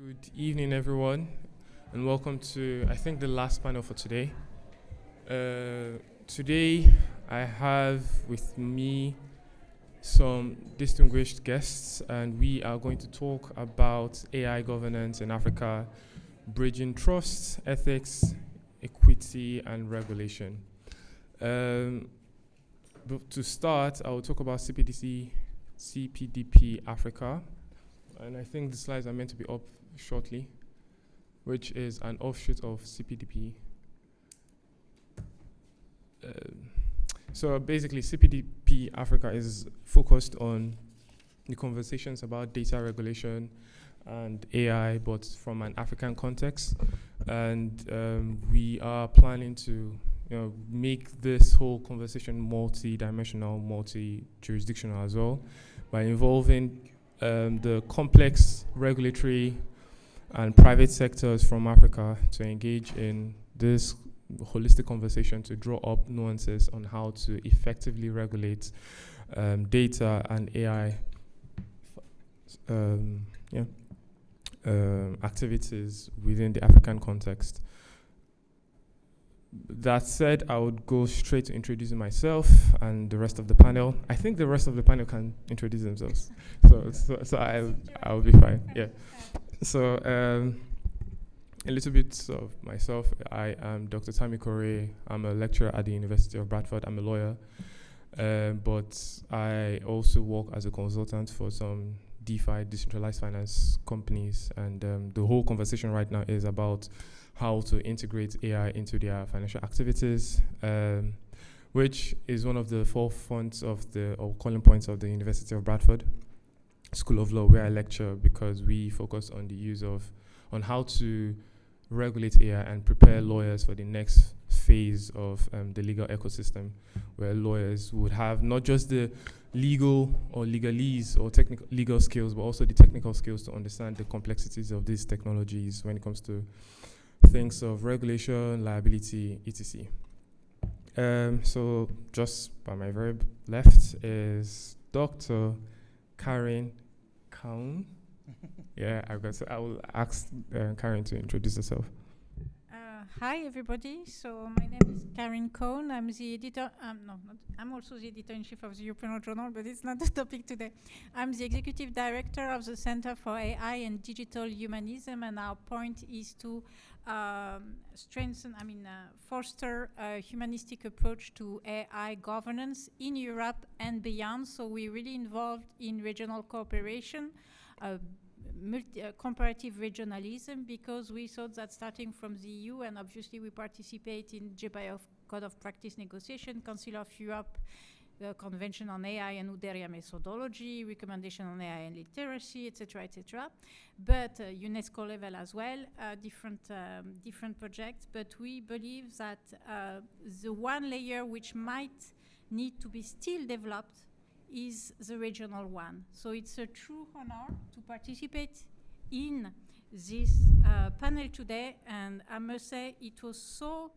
Good evening, everyone, and welcome to, I think, the last panel for today. Today, I have with me some distinguished guests, and we are going to talk about AI governance in Africa, bridging trust, ethics, equity, and regulation. But to start, I will talk about CPDP Africa, and I think the slides are meant to be up shortly, which is an offshoot of CPDP. So basically, CPDP Africa is focused on the conversations about data regulation and AI, but from an African context. And we are planning to, make this whole conversation multi-dimensional, multi-jurisdictional as well, by involving the complex regulatory and private sectors from Africa to engage in this holistic conversation to draw up nuances on how to effectively regulate data and AI activities within the African context. That said, I would go straight to introducing myself and the rest of the panel. I think the rest of the panel can introduce themselves, so I'll be fine. Yeah. So a little bit of myself. I am Dr. Tammy Corey. I'm a lecturer at the University of Bradford. I'm a lawyer, but I also work as a consultant for some DeFi, decentralized finance companies, and the whole conversation right now is about how to integrate AI into their financial activities, which is one of the forefronts of or calling points of the University of Bradford School of Law, where I lecture, because we focus on the on how to regulate AI and prepare lawyers for the next phase of the legal ecosystem, where lawyers would have not just the legal or legalese or technical legal skills, but also the technical skills to understand the complexities of these technologies when it comes to things of regulation, liability, etc. So just by my very left is Dr. Karen Kaun. Yeah, I will ask Karen to introduce herself. Hi, everybody. So my name is Karen Cohn. I'm the editor. I'm also the editor-in-chief of the European Journal, but it's not the topic today. I'm the executive director of the Center for AI and Digital Humanism, and our point is to foster a humanistic approach to AI governance in Europe and beyond. So we're really involved in regional cooperation, comparative regionalism, because we thought that starting from the EU, and obviously we participate in GPI Code of Practice negotiation, Council of Europe, the Convention on AI and UDERIA methodology, recommendation on AI and literacy, etc., etc. But UNESCO level as well, different projects. But we believe that the one layer which might need to be still developed is the regional one. So it's a true honor to participate in this panel today, and I must say it was so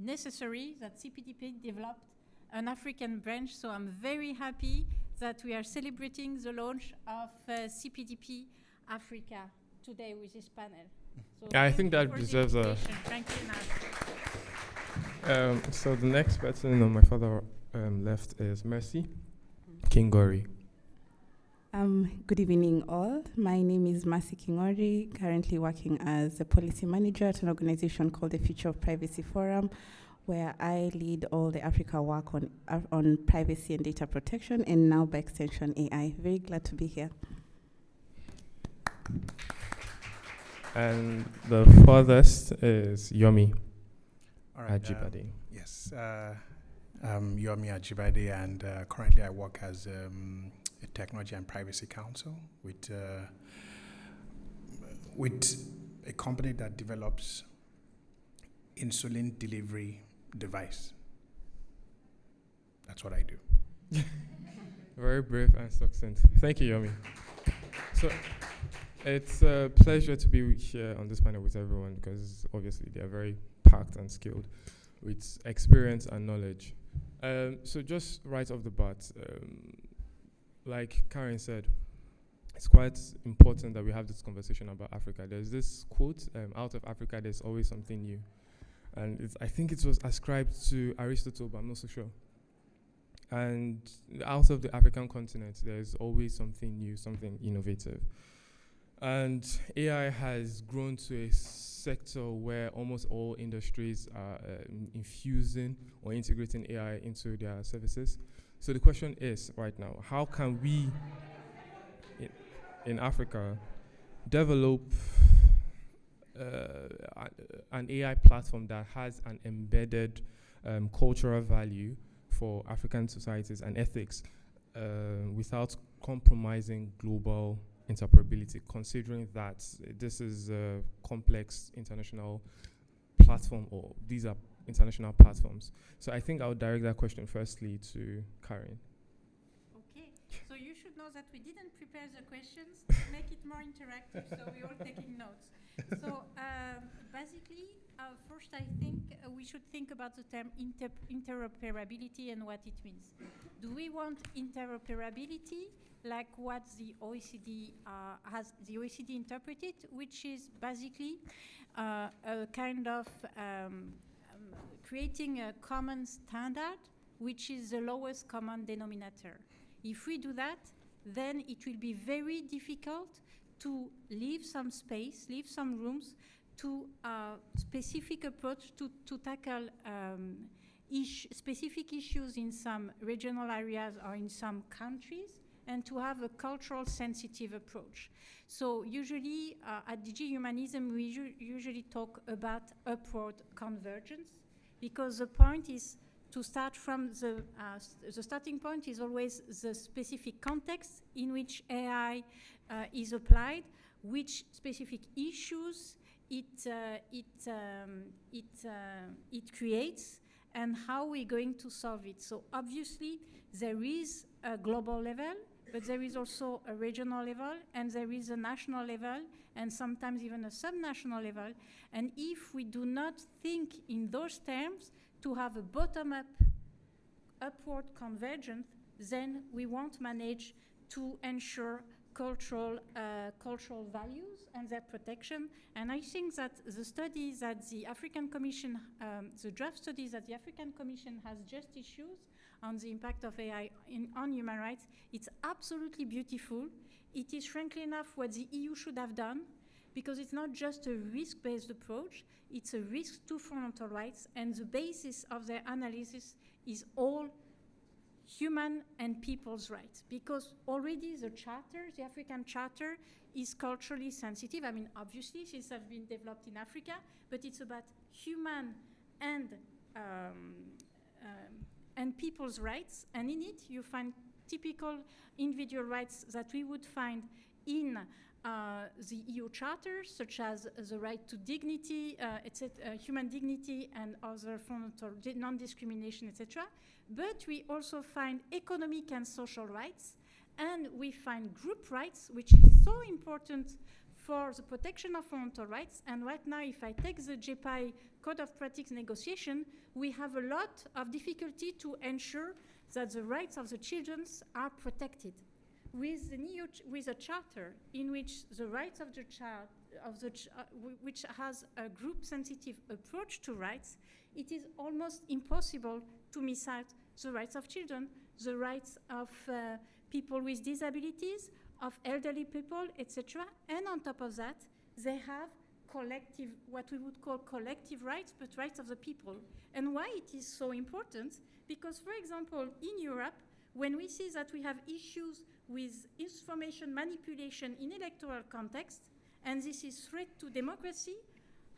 necessary that CPDP developed an African branch, so I'm very happy that we are celebrating the launch of CPDP Africa today with this panel. So I think that deserves a... Thank you, Nas. So the next person on my further left is Mercy Kingori. Good evening, all. My name is Mercy Kingori, currently working as a policy manager at an organization called the Future of Privacy Forum, where I lead all the Africa work on privacy and data protection, and now by extension AI. Very glad to be here. And the furthest is Yomi Ajibade. Yes, I'm Yomi Ajibade, and currently I work as a technology and privacy counsel with a company that develops insulin delivery device. That's what I do. Very brave and succinct. Thank you, Yomi. So it's a pleasure to be here on this panel with everyone, because obviously they are very packed and skilled with experience and knowledge. So just right off the bat, like Karen said, it's quite important that we have this conversation about Africa. There's this quote, out of Africa, there's always something new. And I think it was ascribed to Aristotle, but I'm not so sure. And out of the African continent, there's always something new, something innovative. And AI has grown to a sector where almost all industries are infusing or integrating AI into their services. So the question is right now, how can we in Africa develop an AI platform that has an embedded cultural value for African societies and ethics without compromising global interoperability, considering that this is a complex international platform, or these are international platforms. So I think I would direct that question firstly to Karen. Okay, so you should know that we didn't prepare the questions to make it more interactive, so we're all taking notes. So basically, first I think we should think about the term interoperability and what it means. Do we want interoperability like what the OECD has the OECD interpreted, which is basically a kind of creating a common standard, which is the lowest common denominator. If we do that, then it will be very difficult to leave some space, leave some rooms to a specific approach to tackle specific issues in some regional areas or in some countries, and to have a cultural sensitive approach. So usually at DG Humanism, we usually talk about upward convergence, because the point is to start from the starting point is always the specific context in which AI is applied, which specific issues it creates, and how we're going to solve it. So obviously there is a global level, but there is also a regional level, and there is a national level, and sometimes even a subnational level. And if we do not think in those terms to have a bottom-up, upward convergence, then we won't manage to ensure cultural values and their protection. And I think that the studies that the African Commission, the draft studies that the African Commission has just issued on the impact of AI on human rights, it's absolutely beautiful. It is, frankly enough, what the EU should have done, because it's not just a risk-based approach, it's a risk to fundamental rights, and the basis of their analysis is all human and people's rights, because already the charter, the African Charter, is culturally sensitive. I mean, obviously, this has been developed in Africa, but it's about human and people's rights, and in it you find typical individual rights that we would find in the EU Charter, such as the right to dignity, human dignity, and other fundamental non-discrimination, etc. But we also find economic and social rights, and we find group rights, which is so important for the protection of fundamental rights. And right now, if I take the JPI Code of Practice negotiation, we have a lot of difficulty to ensure that the rights of the children are protected. With a charter in which the rights of the child, which has a group-sensitive approach to rights, it is almost impossible to miss out the rights of children, the rights of people with disabilities, of elderly people, etc. And on top of that, they have collective, what we would call collective rights, but rights of the people. And why it is so important? Because, for example, in Europe, when we see that we have issues with information manipulation in electoral context, and this is threat to democracy,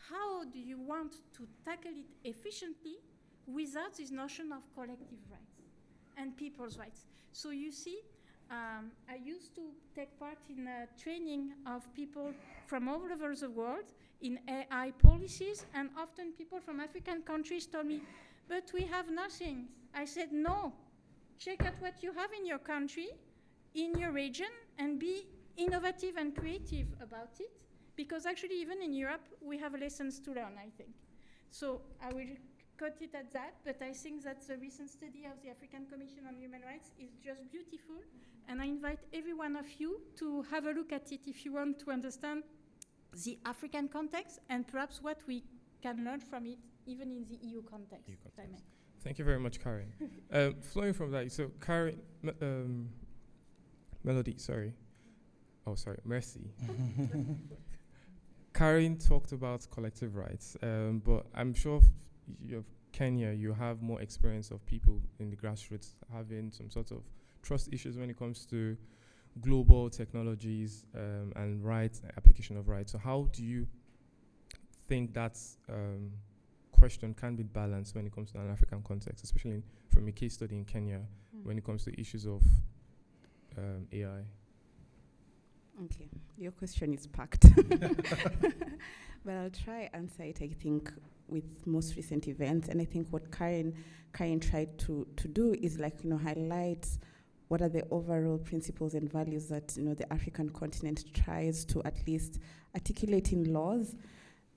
how do you want to tackle it efficiently without this notion of collective rights and people's rights? So you see, I used to take part in training of people from all over the world in AI policies, and often people from African countries told me, but we have nothing. I said, no, check out what you have in your country, in your region, and be innovative and creative about it, because actually even in Europe we have lessons to learn, I think. So I will cut it at that, but I think that the recent study of the African Commission on Human Rights is just beautiful, and I invite every one of you to have a look at it if you want to understand the African context and perhaps what we can learn from it, even in the EU context. If I may. Thank you very much, Karen. Flowing from that, so Karen, Mercy. Karen talked about collective rights, but I'm sure Kenya, you have more experience of people in the grassroots having some sort of trust issues when it comes to global technologies and rights, application of rights. So how do you think that question can be balanced when it comes to an African context, especially from a case study in Kenya when it comes to issues of AI? Okay, your question is packed. But I'll try answer it, I think, with most recent events. And I think what Karen tried to do is highlight what are the overall principles and values that the African continent tries to at least articulate in laws.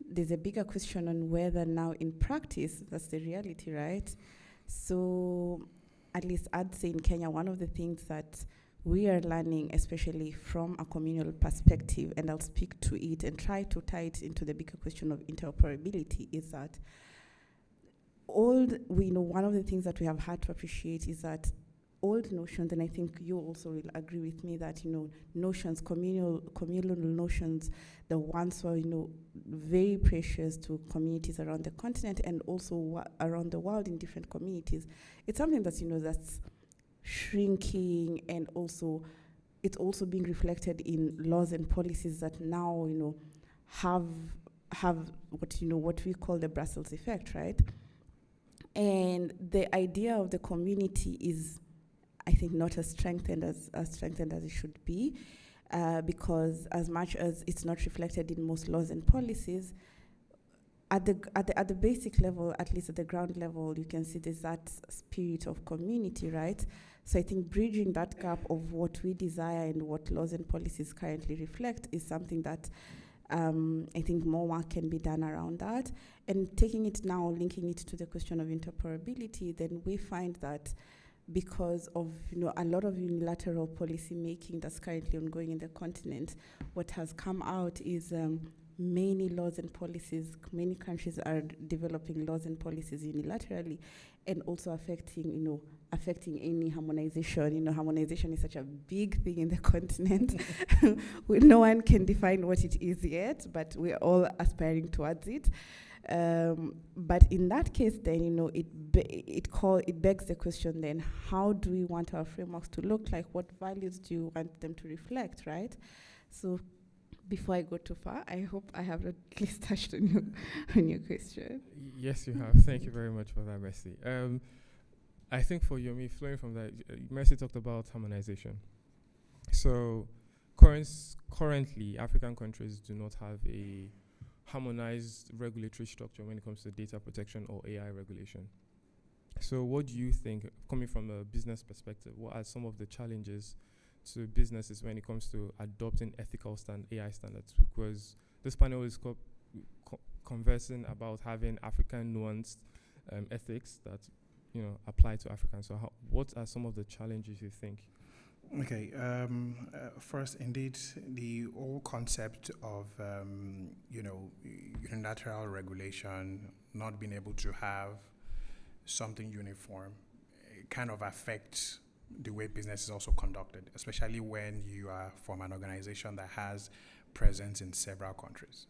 There's a bigger question on whether now in practice, that's the reality, right? So at least I'd say in Kenya, one of the things that we are learning, especially from a communal perspective, and I'll speak to it and try to tie it into the bigger question of interoperability, is that one of the things that we have had to appreciate is that old notions, and I think you also will agree with me that, notions, communal notions, the ones were, very precious to communities around the continent and also around the world in different communities. It's something that's, that's shrinking, and also it's also being reflected in laws and policies that now, have what we call the Brussels effect, right? And the idea of the community is, I think, not as strengthened as it should be, because as much as it's not reflected in most laws and policies, at the basic level, at least at the ground level, you can see there's that spirit of community, right? So I think bridging that gap of what we desire and what laws and policies currently reflect is something that I think more work can be done around that. And taking it now, linking it to the question of interoperability, then we find that because of a lot of unilateral policy making that's currently ongoing in the continent, what has come out is many laws and policies, many countries are developing laws and policies unilaterally, and also affecting any harmonization. Harmonization is such a big thing in the continent. No one can define what it is yet, but we're all aspiring towards it. But in that case, then, it begs the question then, how do we want our frameworks to look like? What values do you want them to reflect, right? So before I go too far, I hope I have at least touched on your question. Yes, you have. Thank you very much for that, Mercy. I think for Yomi, flowing from that, Mercy talked about harmonization. So currently, African countries do not have a harmonized regulatory structure when it comes to data protection or AI regulation. So what do you think, coming from a business perspective, what are some of the challenges to businesses when it comes to adopting ethical AI standards? Because this panel is conversing about having African nuanced ethics that apply to Africans. So what are some of the challenges you think? Okay, first, indeed, the whole concept of, unilateral regulation, not being able to have something uniform, kind of affects the way business is also conducted, especially when you are from an organization that has presence in several countries.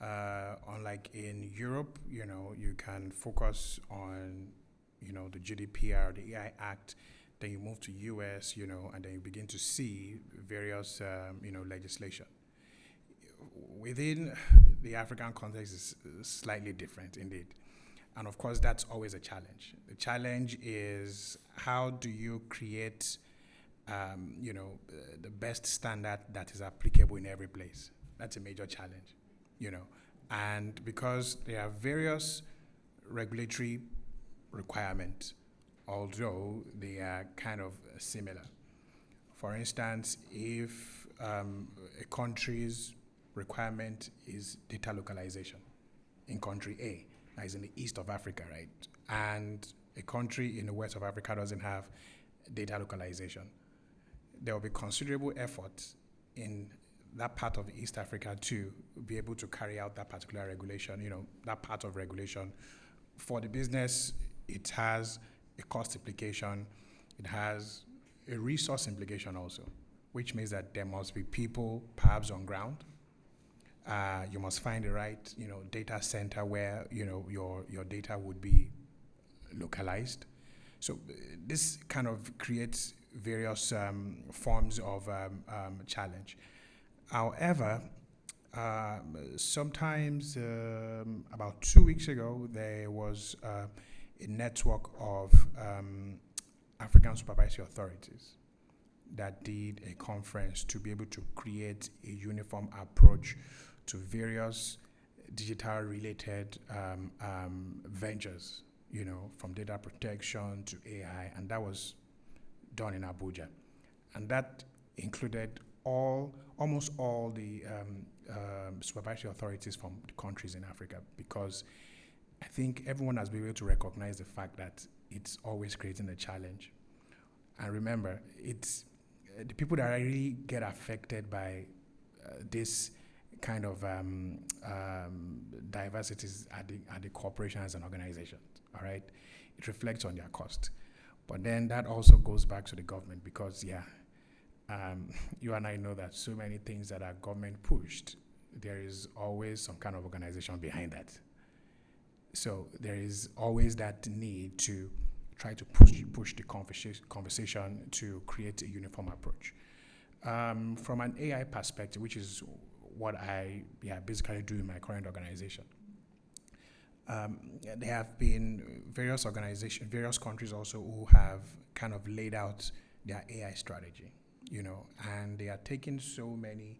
Unlike in Europe, you can focus on, the GDPR, the AI Act. Then you move to US, and then you begin to see various, legislation. Within the African context is slightly different indeed. And of course, that's always a challenge. The challenge is, how do you create, the best standard that is applicable in every place? That's a major challenge, And because there are various regulatory requirements, although they are kind of similar. For instance, if a country's requirement is data localization in country A, that is in the east of Africa, right? And a country in the west of Africa doesn't have data localization. There will be considerable effort in that part of East Africa to be able to carry out that particular regulation, that part of regulation. For the business, it has a cost implication, it has a resource implication also, which means that there must be people perhaps on ground. You must find the right, data center where, your data would be localized. So this kind of creates various forms of challenge. However, sometimes about 2 weeks ago, there was a network of African supervisory authorities that did a conference to be able to create a uniform approach to various digital-related ventures, from data protection to AI, and that was done in Abuja. And that included almost all the supervisory authorities from the countries in Africa, because I think everyone has been able to recognize the fact that it's always creating a challenge. And remember, it's the people that really get affected by this kind of diversities at the corporations and organizations, all right? It reflects on their cost. But then that also goes back to the government because, you and I know that so many things that are government pushed, there is always some kind of organization behind that. So there is always that need to try to push the conversation to create a uniform approach. From an AI perspective, which is what I basically do in my current organization, there have been various countries also who have kind of laid out their AI strategy, and they are taking so many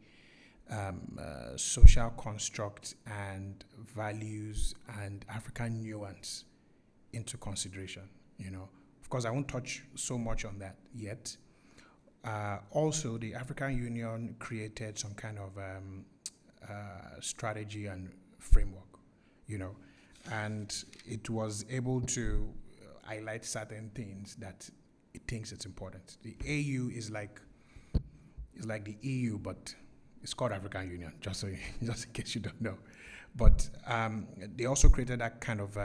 social constructs and values and African nuance into consideration, Of course, I won't touch so much on that yet. Also, the African Union created some kind of strategy and framework, and it was able to highlight certain things that it thinks it's important. The AU is like the EU, but it's called African Union, just in case you don't know. But they also created that kind of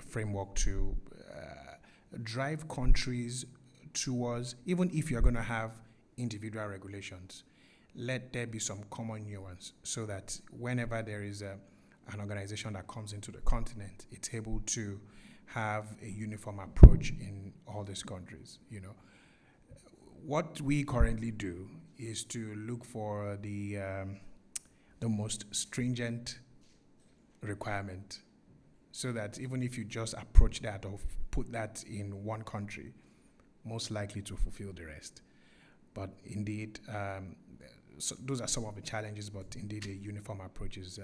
framework to drive countries towards, even if you're going to have individual regulations, let there be some common nuance so that whenever there is an organization that comes into the continent, it's able to have a uniform approach in all these countries. What we currently do is to look for the most stringent requirement, so that even if you just approach that or put that in one country, most likely to fulfill the rest. But indeed, so those are some of the challenges, but indeed a uniform approach is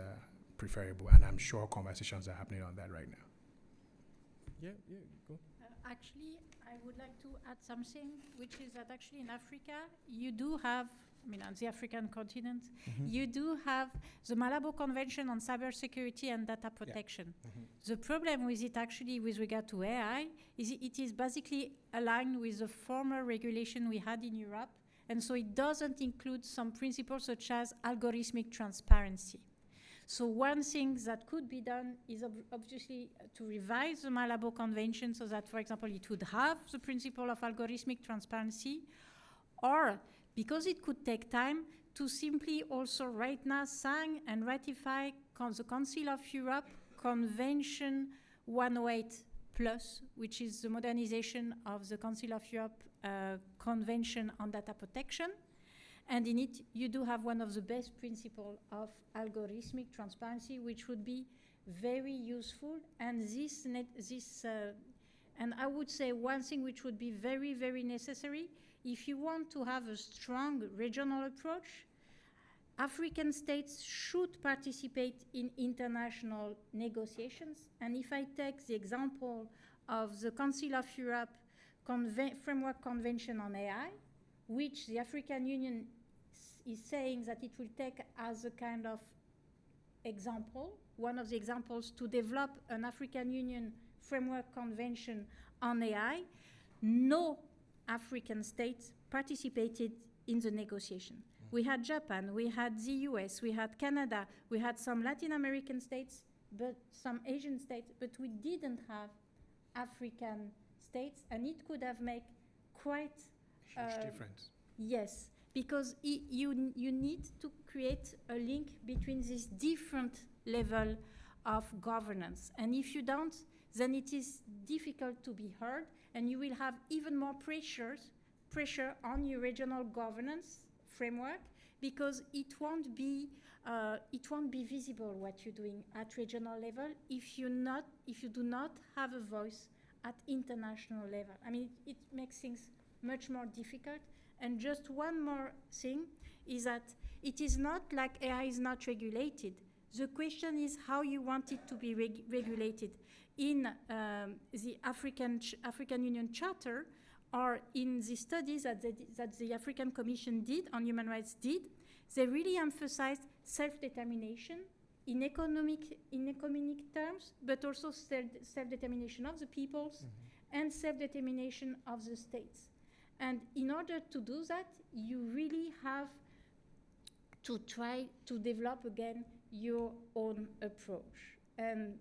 preferable, and I'm sure conversations are happening on that right now. Yeah, go. Actually, I would like to add something, which is that actually in Africa, you do have, on the African continent, you do have the Malabo Convention on Cybersecurity and Data Protection. The problem with it actually with regard to AI is it is basically aligned with the former regulation we had in Europe, and so it doesn't include some principles such as algorithmic transparency. So one thing that could be done is obviously to revise the Malabo Convention so that, for example, it would have the principle of algorithmic transparency, or because it could take time, to simply also right now sign and ratify the Council of Europe Convention 108 Plus, which is the modernization of the Council of Europe Convention on Data Protection. And in it, you do have one of the best principles of algorithmic transparency, which would be very useful. And and I would say one thing which would be very, very necessary, if you want to have a strong regional approach, African states should participate in international negotiations. And if I take the example of the Council of Europe Framework Convention on AI, which the African Union is saying that it will take as a kind of example one of the examples, to develop an African Union Framework Convention on AI, no African states participated in the negotiation. We had Japan, we had the US, we had Canada, we had some Latin American states, but some Asian states, but we didn't have African states, and it could have made quite Huge difference. Yes, because you need to create a link between these different level of governance, and if you don't, then it is difficult to be heard, and you will have even more pressure on your regional governance framework, because it won't be visible what you're doing at regional level if you do not have a voice at international level. I mean, it makes things much more difficult. And just one more thing is that it is not like AI is not regulated. The question is how you want it to be regulated. In the African Union Charter, or in the studies that the African Commission did on human rights they really emphasized self-determination in economic terms, but also self-determination of the peoples and self-determination of the states. And in order to do that, you really have to try to develop again your own approach. And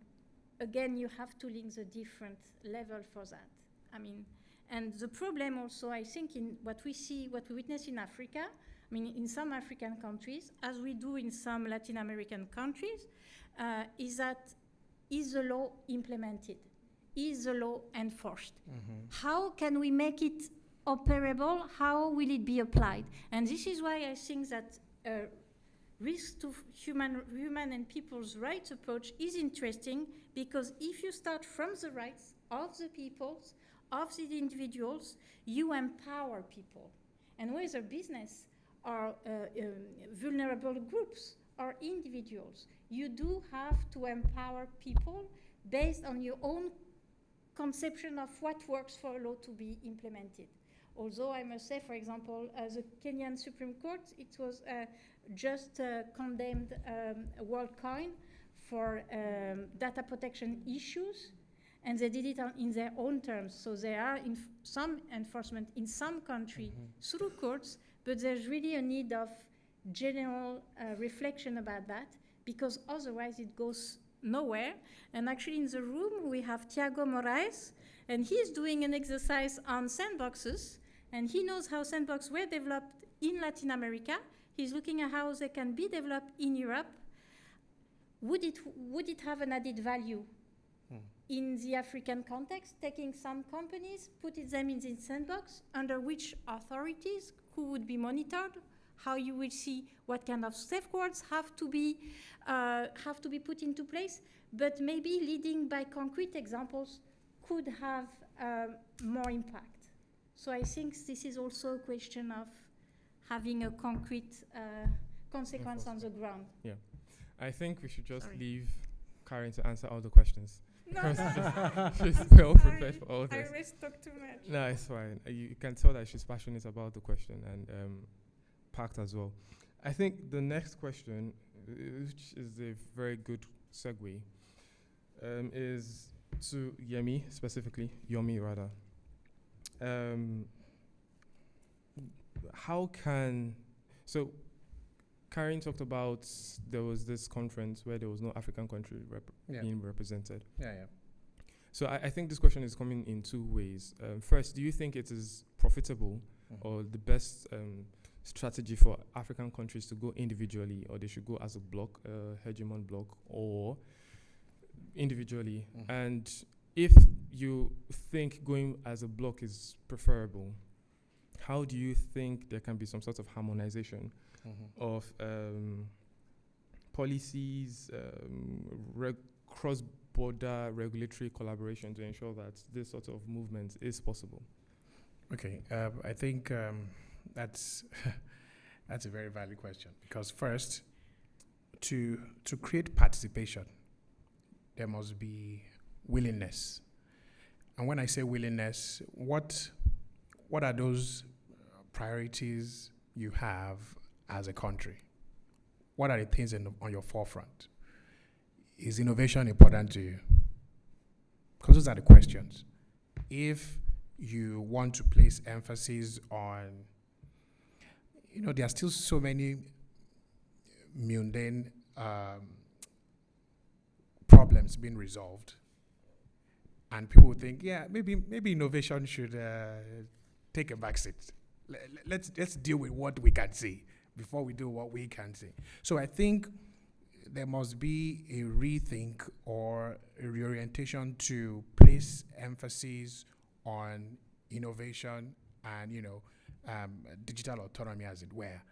again, you have to link the different level for that. I mean, and the problem also, I think, in what we witness in Africa, I mean, in some African countries, as we do in some Latin American countries, is that is the law implemented? Is the law enforced? How can we make it operable? How will it be applied? And this is why I think that risk to human and people's rights approach is interesting, because if you start from the rights of the peoples, of the individuals, you empower people. And whether business or vulnerable groups or individuals, you do have to empower people based on your own conception of what works for a law to be implemented. Although I must say, for example, the Kenyan Supreme Court, it was just condemned WorldCoin for data protection issues, and they did it in their own terms. So there are some enforcement in some country through courts, but there's really a need of general reflection about that, because otherwise it goes nowhere. And actually in the room we have Tiago Moraes, and he's doing an exercise on sandboxes, and he knows how sandboxes were developed in Latin America. He's looking at how they can be developed in Europe. Would it have an added value in the African context, taking some companies, putting them in the sandbox, under which authorities, who would be monitored, how you will see what kind of safeguards have to be put into place, but maybe leading by concrete examples could have more impact. So I think this is also a question of having a concrete consequence on the ground. Yeah, I think we should just leave Karen to answer all the questions. No, she's well prepared for all I this. always talk too much. No, it's fine. You can tell that she's passionate about the question and packed as well. I think the next question, which is a very good segue, is to Yomi specifically. So Karen talked about there was this conference where there was no African country being represented. Yeah. So I think this question is coming in two ways. First, do you think it is profitable or the best strategy for African countries to go individually, or they should go as a bloc, hegemon bloc, or individually? And if you think going as a bloc is preferable, how do you think there can be some sort of harmonization of policies, cross-border regulatory collaboration to ensure that this sort of movement is possible? Okay, I think that's a very valid question, because first, to create participation, there must be willingness. And when I say willingness, what are those priorities you have as a country? What are the things on your forefront? is innovation important to you? Because those are the questions. If you want to place emphasis on, there are still so many mundane problems being resolved, and people would think, yeah, maybe innovation should take a backseat. Let's deal with what we can see before we do what we can see. So I think there must be a rethink or a reorientation to place emphasis on innovation and digital autonomy, as it were,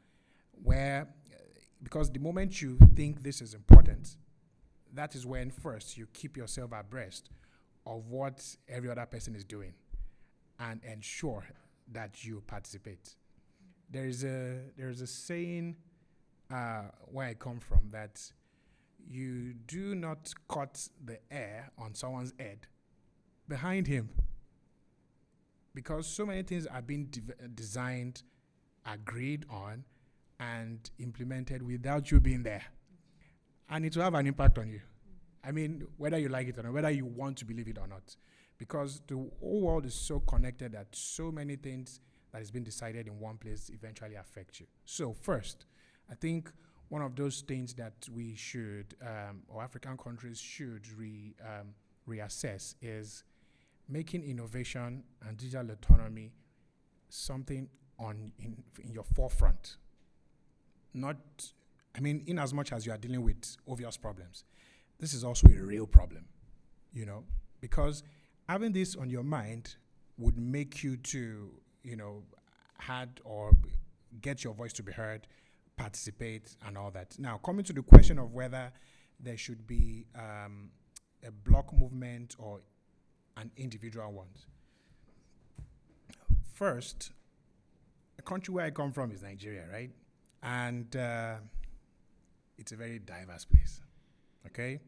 where because the moment you think this is important, that is when first you keep yourself abreast of what every other person is doing and ensure that you participate. There is a saying where I come from that you do not cut the air on someone's head behind him, because so many things are being designed, agreed on, and implemented without you being there. And it will have an impact on you. I mean, whether you like it or not, whether you want to believe it or not, because the whole world is so connected that so many things that has been decided in one place eventually affect you. So first, I think one of those things that we should, or African countries should reassess is making innovation and digital autonomy something in your forefront. In as much as you are dealing with obvious problems, this is also a real problem, because having this on your mind would make you to, had or get your voice to be heard, participate, and all that. Now, coming to the question of whether there should be a block movement or an individual one. First, the country where I come from is Nigeria, right? And it's a very diverse place, okay?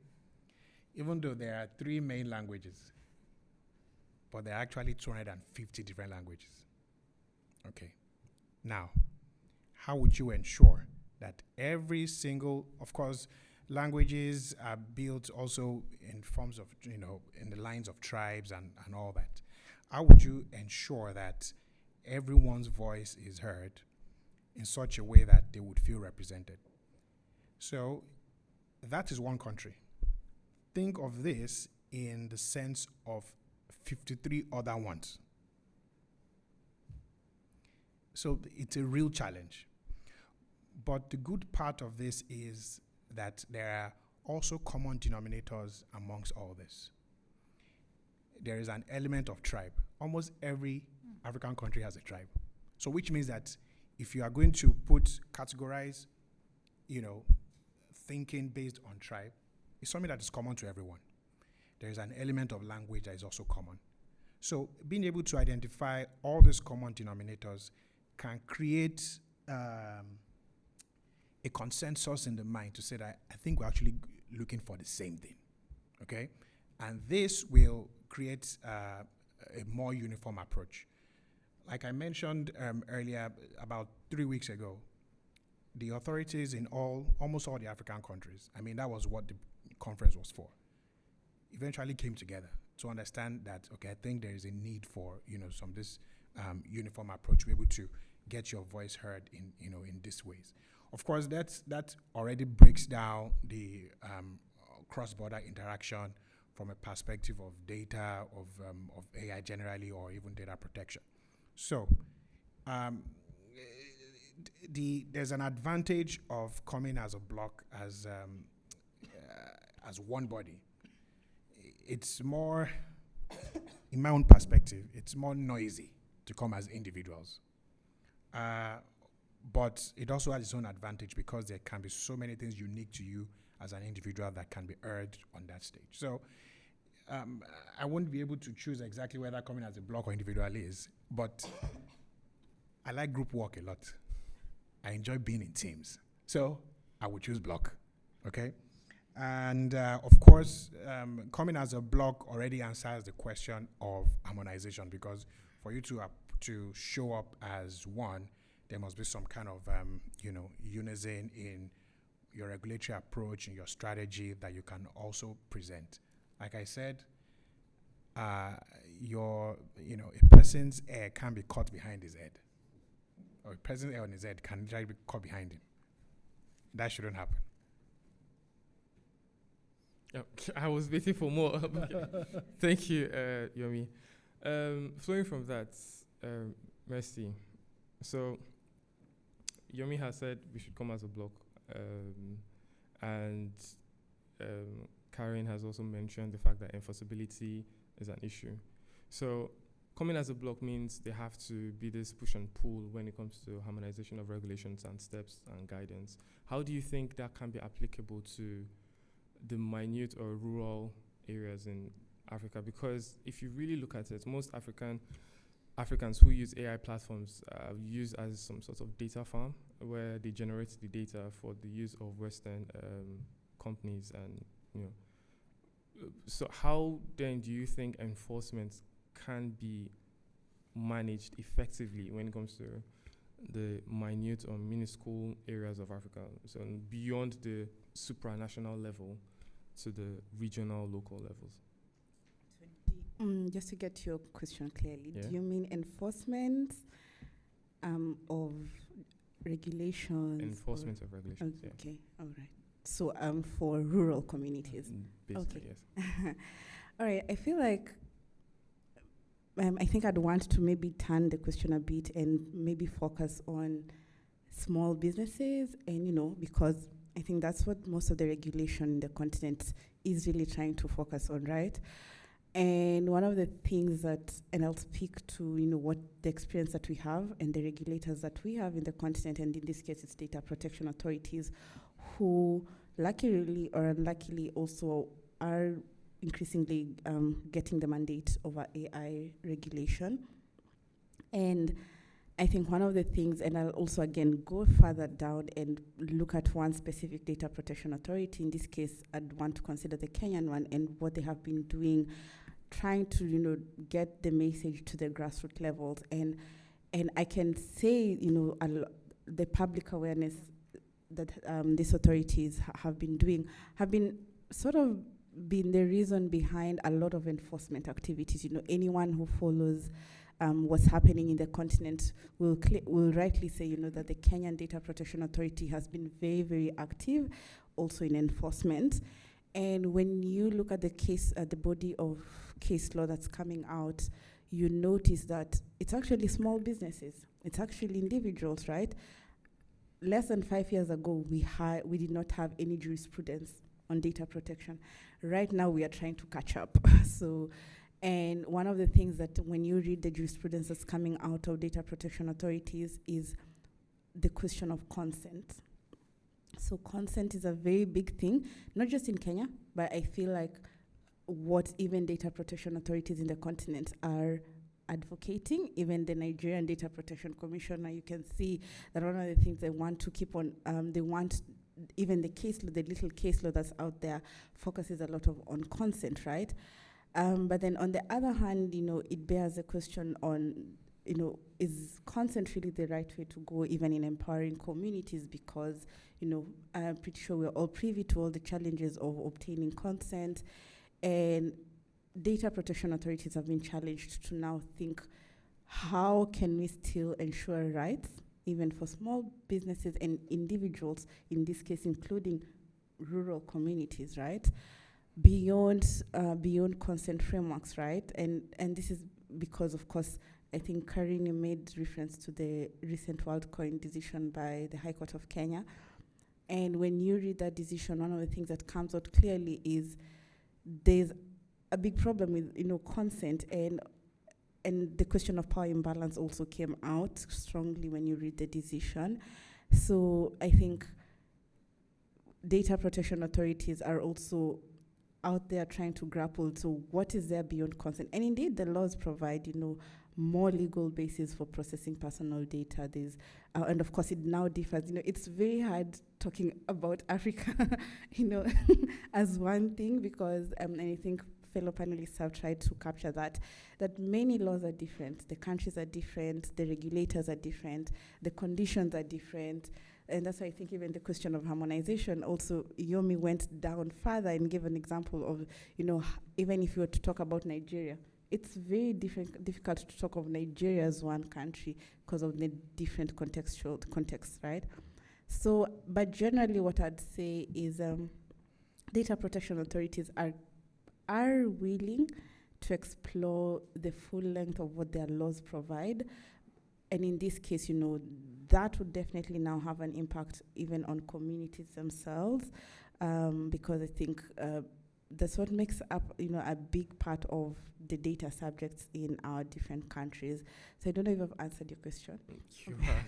Even though there are 3 main languages, but there are actually 250 different languages, okay? Now, how would you ensure that every single, of course, languages are built also in forms of, in the lines of tribes and all that. How would you ensure that everyone's voice is heard in such a way that they would feel represented? So that is one country. Think of this in the sense of 53 other ones. So it's a real challenge. But the good part of this is that there are also common denominators amongst all this. There is an element of tribe. Almost every African country has a tribe. So which means that if you are going to categorize, thinking based on tribe, it's something that is common to everyone. There is an element of language that is also common. So being able to identify all these common denominators can create a consensus in the mind to say that I think we're actually looking for the same thing, okay? And this will create a more uniform approach. Like I mentioned earlier, about 3 weeks ago, the authorities in almost all the African countries, that was what the conference was for, eventually came together to understand that, okay, I think there is a need for, this uniform approach to be able to get your voice heard in these ways. Of course, that already breaks down the cross-border interaction from a perspective of data, of AI generally, or even data protection. So there's an advantage of coming as a block, as one body. It's more, in my own perspective, it's more noisy to come as individuals. But it also has its own advantage because there can be so many things unique to you as an individual that can be heard on that stage. So I won't be able to choose exactly whether coming as a block or individual is, but I like group work a lot. I enjoy being in teams. So I would choose block, okay? And of course, coming as a block already answers the question of harmonization, because for you to show up as one, there must be some kind of unison in your regulatory approach and your strategy that you can also present. Like I said, a person's hair can be caught behind his head, or a person's hair on his head can literally be caught behind him. That shouldn't happen. I was waiting for more. Thank you, Yomi. Flowing from that, Mercy. So, Yomi has said we should come as a block, and Karen has also mentioned the fact that enforceability is an issue. So, coming as a block means there have to be this push and pull when it comes to harmonization of regulations and steps and guidance. How do you think that can be applicable to the minute or rural areas in Africa? Because if you really look at it, most Africans who use AI platforms use as some sort of data farm where they generate the data for the use of Western companies, and so how then do you think enforcement can be managed effectively when it comes to the minute or minuscule areas of Africa, so beyond the supranational level to the regional, local levels? Just to get your question clearly, Yeah. do you mean enforcement of regulations? Enforcement of regulations. Okay, all right. So for rural communities. Basically, Okay. yes. All right, I feel like I think I'd want to maybe turn the question a bit and maybe focus on small businesses, and because I think that's what most of the regulation in the continent is really trying to focus on, right? And one of the things and I'll speak to, what the experience that we have and the regulators that we have in the continent, and in this case it's data protection authorities, who luckily or unluckily also are increasingly getting the mandate over AI regulation. And I think one of the things, and I'll also again go further down and look at one specific data protection authority. In this case, I'd want to consider the Kenyan one and what they have been doing, trying to get the message to the grassroots levels. And I can say the public awareness that these authorities have been doing have been sort of been the reason behind a lot of enforcement activities. Anyone who follows what's happening in the continent will rightly say, that the Kenyan Data Protection Authority has been very, very active also in enforcement. And when you look at the body of case law that's coming out, you notice that it's actually small businesses. It's actually individuals, right? Less than 5 years ago, we did not have any jurisprudence on data protection. Right now, we are trying to catch up. And one of the things that when you read the jurisprudence that's coming out of data protection authorities is the question of consent. So consent is a very big thing, not just in Kenya, but I feel like what even data protection authorities in the continent are advocating, even the Nigerian Data Protection Commissioner, you can see that one of the things they want to keep on, they want even the little case law that's out there focuses a lot on consent, right? But then on the other hand, it bears a question on, is consent really the right way to go, even in empowering communities? Because, I'm pretty sure we're all privy to all the challenges of obtaining consent, and data protection authorities have been challenged to now think, how can we still ensure rights, even for small businesses and individuals, in this case, including rural communities, right? Beyond consent frameworks, right? And this is because, of course, I think Karini made reference to the recent WorldCoin decision by the High Court of Kenya. And when you read that decision, one of the things that comes out clearly is there's a big problem with consent, and the question of power imbalance also came out strongly when you read the decision. So I think data protection authorities are also out there trying to grapple to what is there beyond consent. And indeed, the laws provide, more legal basis for processing personal data. There's, and of course, it now differs. It's very hard talking about Africa, as one thing, because and I think fellow panelists have tried to capture that many laws are different. The countries are different. The regulators are different. The conditions are different. And that's why I think even the question of harmonization, also Yomi went down further and gave an example of, even if you were to talk about Nigeria, it's very difficult to talk of Nigeria as one country because of the different contexts, right? So, but generally what I'd say is data protection authorities are willing to explore the full length of what their laws provide. And in this case, that would definitely now have an impact even on communities themselves, because I think that's what makes up, a big part of the data subjects in our different countries. So I don't know if I've answered your question. You have.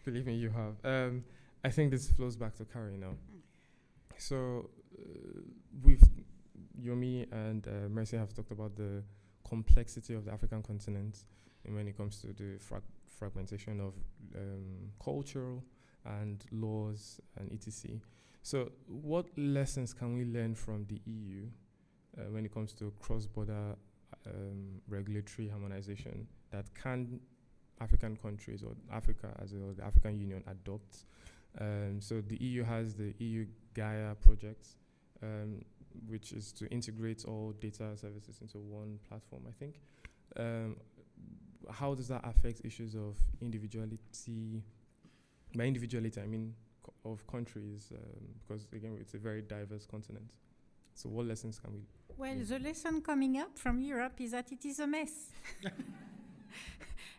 Believe me, you have. I think this flows back to Carrie now. So Yomi and Mercy have talked about the complexity of the African continent and when it comes to the fragmentation of cultural and laws and etc. So what lessons can we learn from the EU when it comes to cross-border regulatory harmonization that can African countries or Africa as well, the African Union adopt? So the EU has the EU Gaia project, which is to integrate all data services into one platform, I think. How does that affect issues of individuality? By individuality, I mean of countries, because again, it's a very diverse continent. So what lessons can we Well, the lesson coming up from Europe is that it is a mess.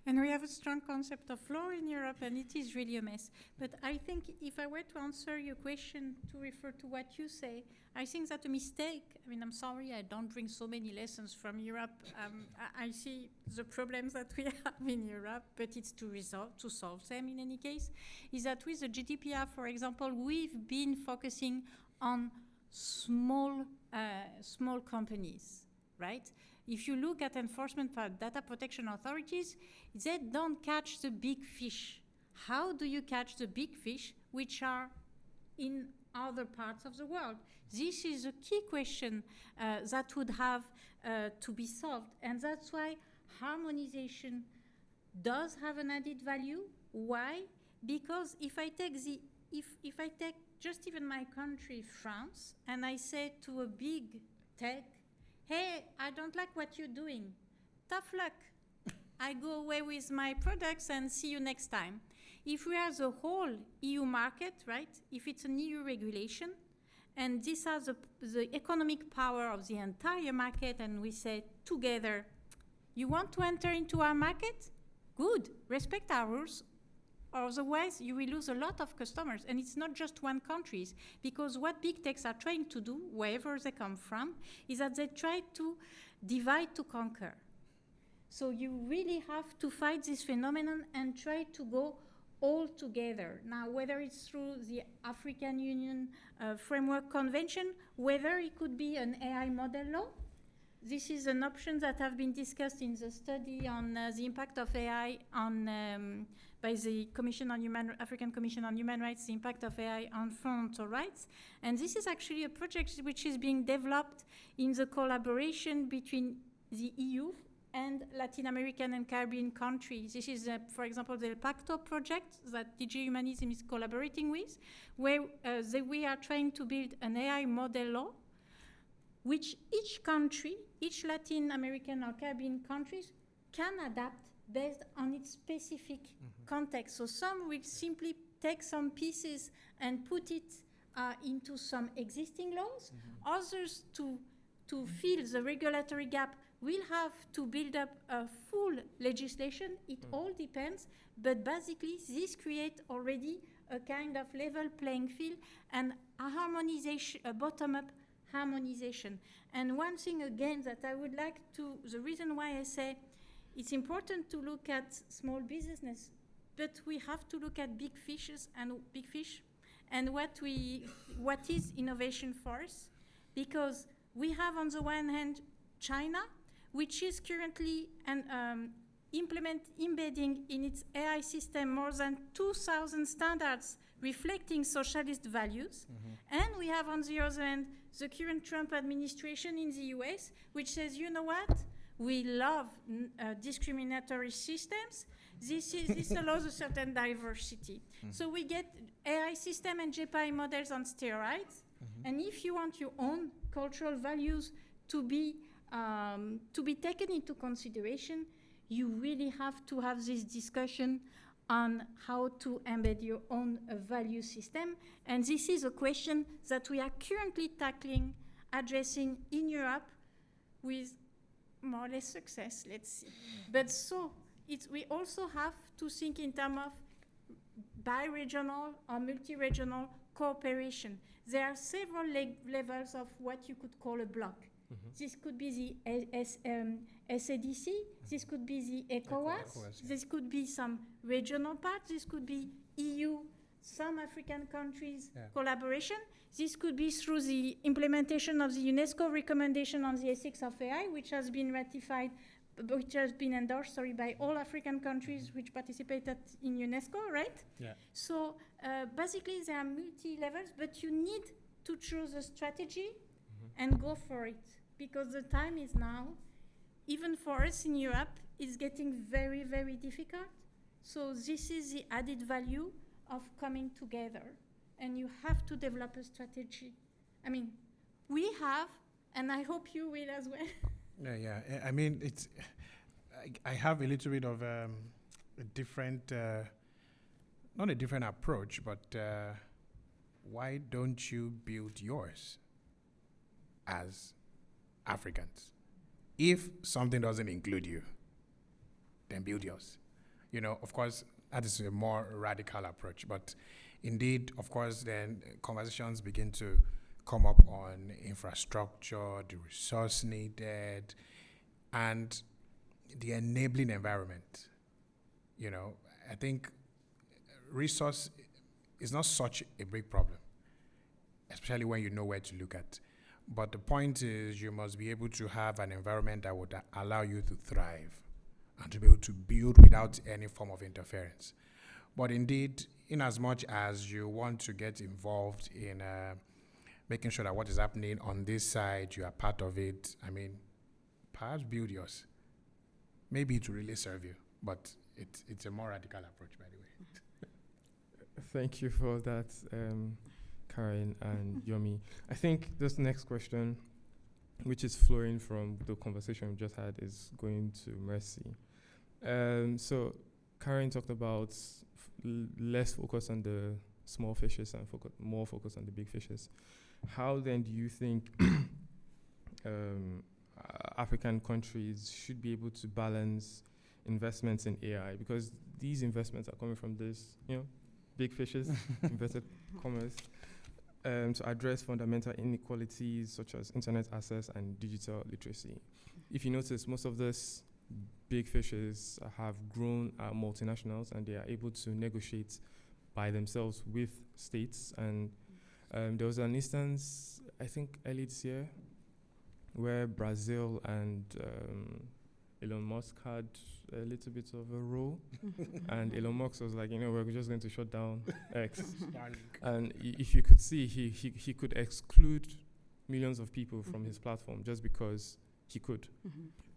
And we have a strong concept of law in Europe, and it is really a mess. But I think if I were to answer your question to refer to what you say, I think that a mistake, I'm sorry, I don't bring so many lessons from Europe. I see the problems that we have in Europe, but it's to solve them in any case, is that with the GDPR, for example, we've been focusing on small companies, right? If you look at enforcement by data protection authorities, they don't catch the big fish. How do you catch the big fish which are in other parts of the world? This is a key question that would have to be solved. And that's why harmonization does have an added value. Why? Because if I take just even my country, France, and I say to a big tech, hey, I don't like what you're doing. Tough luck. I go away with my products and see you next time. If we have the whole EU market, right, if it's an EU regulation, and this has the economic power of the entire market, and we say together, you want to enter into our market? Good, respect our rules. Otherwise, you will lose a lot of customers. And it's not just one country, because what big techs are trying to do, wherever they come from, is that they try to divide to conquer. So you really have to fight this phenomenon and try to go all together. Now, whether it's through the African Union Framework Convention, whether it could be an AI model law, this is an option that have been discussed in the study on the impact of AI on by the African Commission on Human Rights, the impact of AI on fundamental rights. And this is actually a project which is being developed in the collaboration between the EU and Latin American and Caribbean countries. This is, for example, the Pacto project that DG Humanism is collaborating with, where we are trying to build an AI model law which each country, each Latin American or Caribbean countries can adapt based on its specific context. So some will simply take some pieces and put it into some existing laws. Others, to fill the regulatory gap, will have to build up a full legislation. It all depends, but basically this creates already a kind of level playing field and a harmonization, a bottom-up harmonization. And one thing again that I would like to, the reason why I say it's important to look at small businesses, but we have to look at big fish and what is innovation for us, because we have on the one hand China, which is currently embedding in its AI system more than 2,000 standards reflecting socialist values. And we have on the other hand the current Trump administration in the US, which says, you know what, we love discriminatory systems, this allows a certain diversity. So we get AI system and JPI models on steroids, and if you want your own cultural values to be taken into consideration, you really have to have this discussion on how to embed your own value system. And this is a question that we are currently tackling, addressing in Europe with more or less success, let's see. But so we also have to think in terms of bi-regional or multi-regional cooperation. There are several levels of what you could call a bloc. This could be the SADC, this could be the ECOWAS, this could be some regional parts, this could be EU, some African countries collaboration, this could be through the implementation of the UNESCO recommendation on the ethics of AI, which has been endorsed by all African countries which participated in UNESCO, right? Yeah. So basically there are multi-levels, but you need to choose a strategy and go for it, because the time is now. Even for us in Europe, it's getting very, very difficult. So this is the added value of coming together, and you have to develop a strategy. I mean, we have, and I hope you will as well. Yeah. I mean, I have a little bit of a different, not a different approach, but why don't you build yours as Africans? If something doesn't include you, then build yours. You know, of course, that is a more radical approach. But indeed, of course, then conversations begin to come up on infrastructure, the resource needed, and the enabling environment. You know, I think resource is not such a big problem, especially when you know where to look at. But the point is, you must be able to have an environment that would allow you to thrive and to be able to build without any form of interference. But indeed, in as much as you want to get involved in making sure that what is happening on this side, you are part of it, I mean, perhaps build yours. Maybe it will really serve you, but it's a more radical approach, by the way. Thank you for that, Karen and Yomi. I think this next question, which is flowing from the conversation we just had, is going to Mercy. So Karen talked about less focus on the small fishes and more focus on the big fishes. How then do you think African countries should be able to balance investments in AI? Because these investments are coming from this, big fishes, inverted commerce, to address fundamental inequalities such as internet access and digital literacy. If you notice, most of these big fishes have grown multinationals, and they are able to negotiate by themselves with states. And there was an instance, I think early this year, where Brazil and Elon Musk had a little bit of a role, and Elon Musk was like, we're just going to shut down X. And if you could see, he could exclude millions of people from his platform just because he could.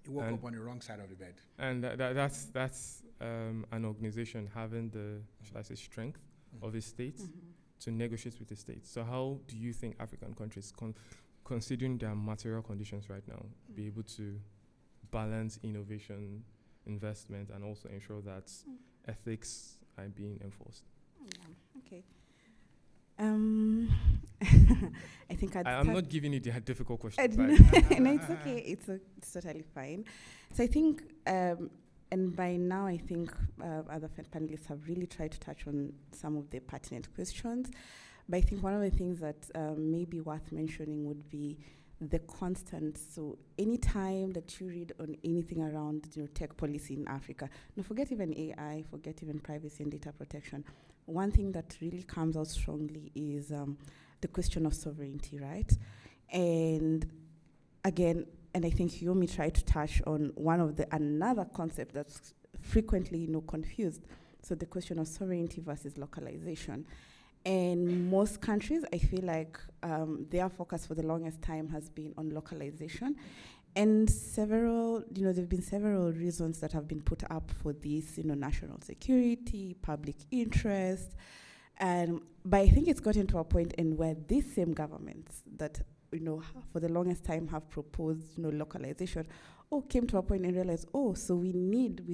He woke up on the wrong side of the bed. And that's an organization having the, should I say, strength of a state to negotiate with the state. So how do you think African countries, considering their material conditions right now, be able to balance innovation, investment, and also ensure that ethics are being enforced? Okay. I think I'm not giving you the difficult question. No, it's okay. It's totally fine. So I think, and by now I think other panelists have really tried to touch on some of the pertinent questions. But I think one of the things that may be worth mentioning would be the constant. So any time that you read on anything around tech policy in Africa, forget even AI, forget even privacy and data protection, one thing that really comes out strongly is the question of sovereignty, right? And again, and I think Yomi tried to touch on another concept that's frequently confused. So the question of sovereignty versus localization. And most countries, I feel like their focus for the longest time has been on localization. And several, there have been several reasons that have been put up for this, national security, public interest, but I think it's gotten to a point in where these same governments that, for the longest time have proposed, localization, came to a point and realized, so we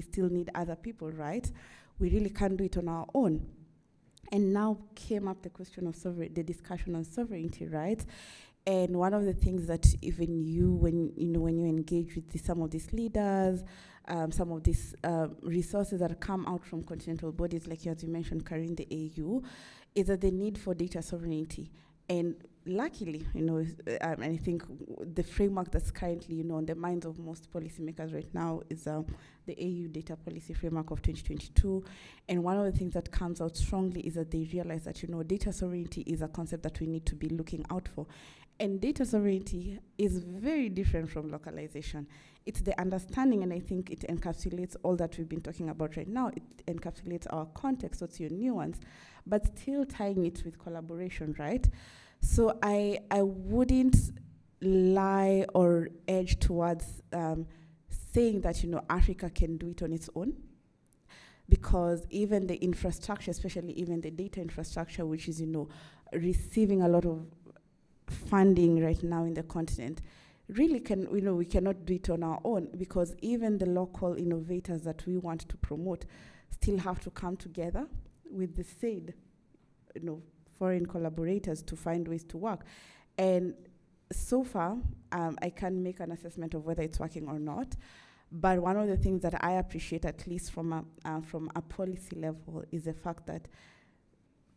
still need other people, right? We really can't do it on our own. And now came up the question of the discussion on sovereignty, right? And one of the things that even when you engage with some of these leaders, some of these resources that come out from continental bodies, like as you mentioned, Karin, the AU, is that the need for data sovereignty. And luckily, I think the framework that's currently, on the minds of most policymakers right now is the AU Data Policy Framework of 2022. And one of the things that comes out strongly is that they realize that, data sovereignty is a concept that we need to be looking out for. And data sovereignty is very different from localization. It's the understanding, and I think it encapsulates all that we've been talking about right now. It encapsulates our context, what's your nuance, but still tying it with collaboration, right? So I wouldn't lie or edge towards saying that, Africa can do it on its own, because even the infrastructure, especially even the data infrastructure, which is, receiving a lot of funding right now in the continent, really we cannot do it on our own, because even the local innovators that we want to promote still have to come together with the said, foreign collaborators to find ways to work. And so far, I can't make an assessment of whether it's working or not. But one of the things that I appreciate, at least from a policy level, is the fact that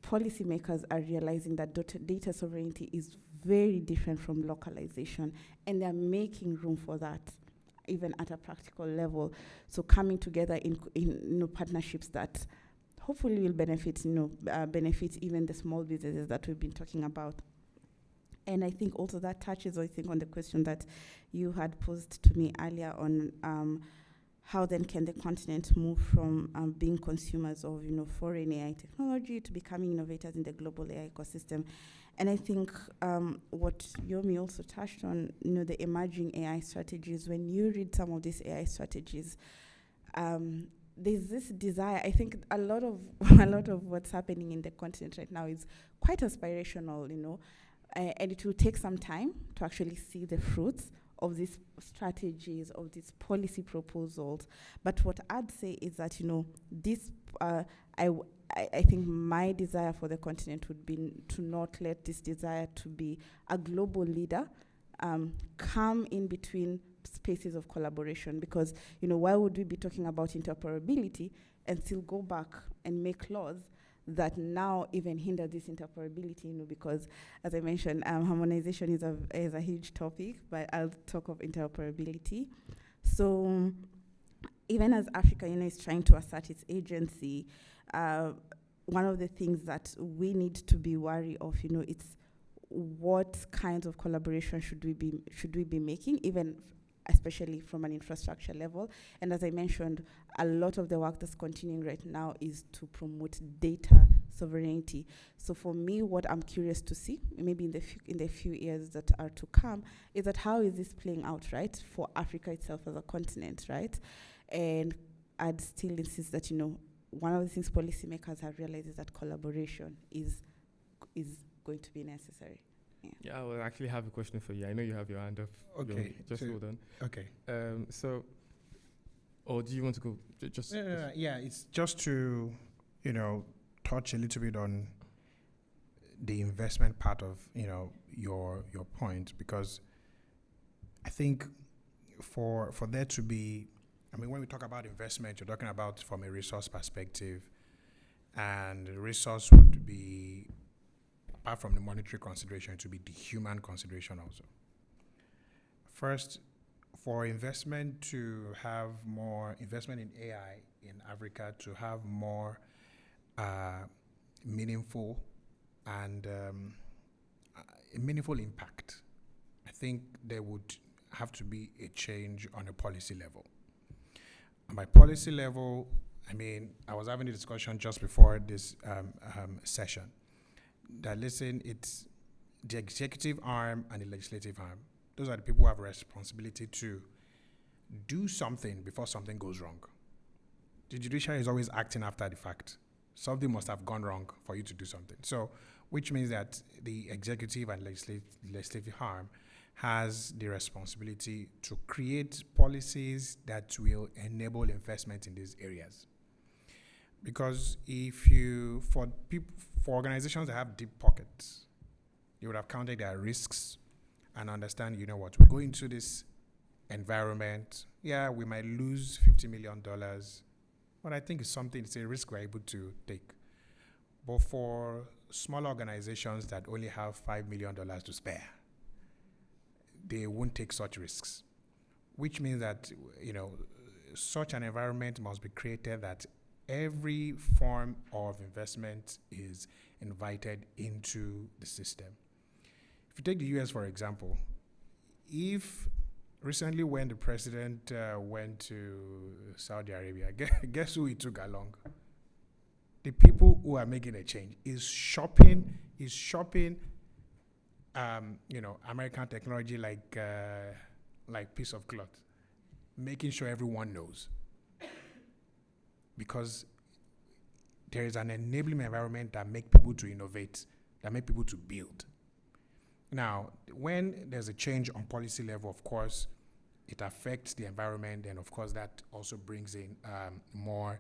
policymakers are realizing that data sovereignty is very different from localization, and they're making room for that, even at a practical level. So coming together in partnerships that hopefully will benefit even the small businesses that we've been talking about. And I think also that touches, on the question that you had posed to me earlier on how then can the continent move from being consumers of foreign AI technology to becoming innovators in the global AI ecosystem. And I think what Yomi also touched on, the emerging AI strategies. When you read some of these AI strategies, there's this desire. I think a lot of what's happening in the continent right now is quite aspirational, and it will take some time to actually see the fruits of these strategies, of these policy proposals. But what I'd say is that, this, I think my desire for the continent would be to not let this desire to be a global leader come in between spaces of collaboration, because, why would we be talking about interoperability and still go back and make laws that now even hinder this interoperability, because, as I mentioned, harmonization is a huge topic, but I'll talk of interoperability. So even as Africa, is trying to assert its agency, one of the things that we need to be wary of, it's what kinds of collaboration should we be making, even especially from an infrastructure level. And as I mentioned, a lot of the work that's continuing right now is to promote data sovereignty. So for me, what I'm curious to see, maybe in the few years that are to come, is that how is this playing out, right, for Africa itself as a continent, right? And I'd still insist that, one of the things policymakers have realized is that collaboration is going to be necessary. Yeah, I will actually have a question for you. I know you have your hand up. Okay. Just hold on. Okay. Or do you want to go? Yeah, it's just to, touch a little bit on the investment part of, your point, because I think for there to be, when we talk about investment, you're talking about from a resource perspective, and the resource would be, apart from the monetary consideration, to be the human consideration also. First, for investment to have more investment in AI in Africa, to have more meaningful and meaningful impact, I think there would have to be a change on a policy level. And by policy level, I was having a discussion just before this session, that listen, it's the executive arm and the legislative arm. those are the people who have a responsibility to do something before something goes wrong. The judiciary is always acting after the fact. Something must have gone wrong for you to do something. So, which means that the executive and legislative arm has the responsibility to create policies that will enable investment in these areas. Because for organizations that have deep pockets, you would have counted their risks and understand, you know what, we go into this environment, yeah, we might lose $50 million, but I think it's a risk we're able to take. But for small organizations that only have $5 million to spare, they won't take such risks, which means that, such an environment must be created that every form of investment is invited into the system. If you take the US, for example, recently when the president went to Saudi Arabia, guess who he took along? The people who are making a change. Is shopping American technology like piece of cloth, making sure everyone knows. Because there is an enabling environment that make people to innovate, that make people to build. Now, when there's a change on policy level, of course, it affects the environment, and of course that also brings in more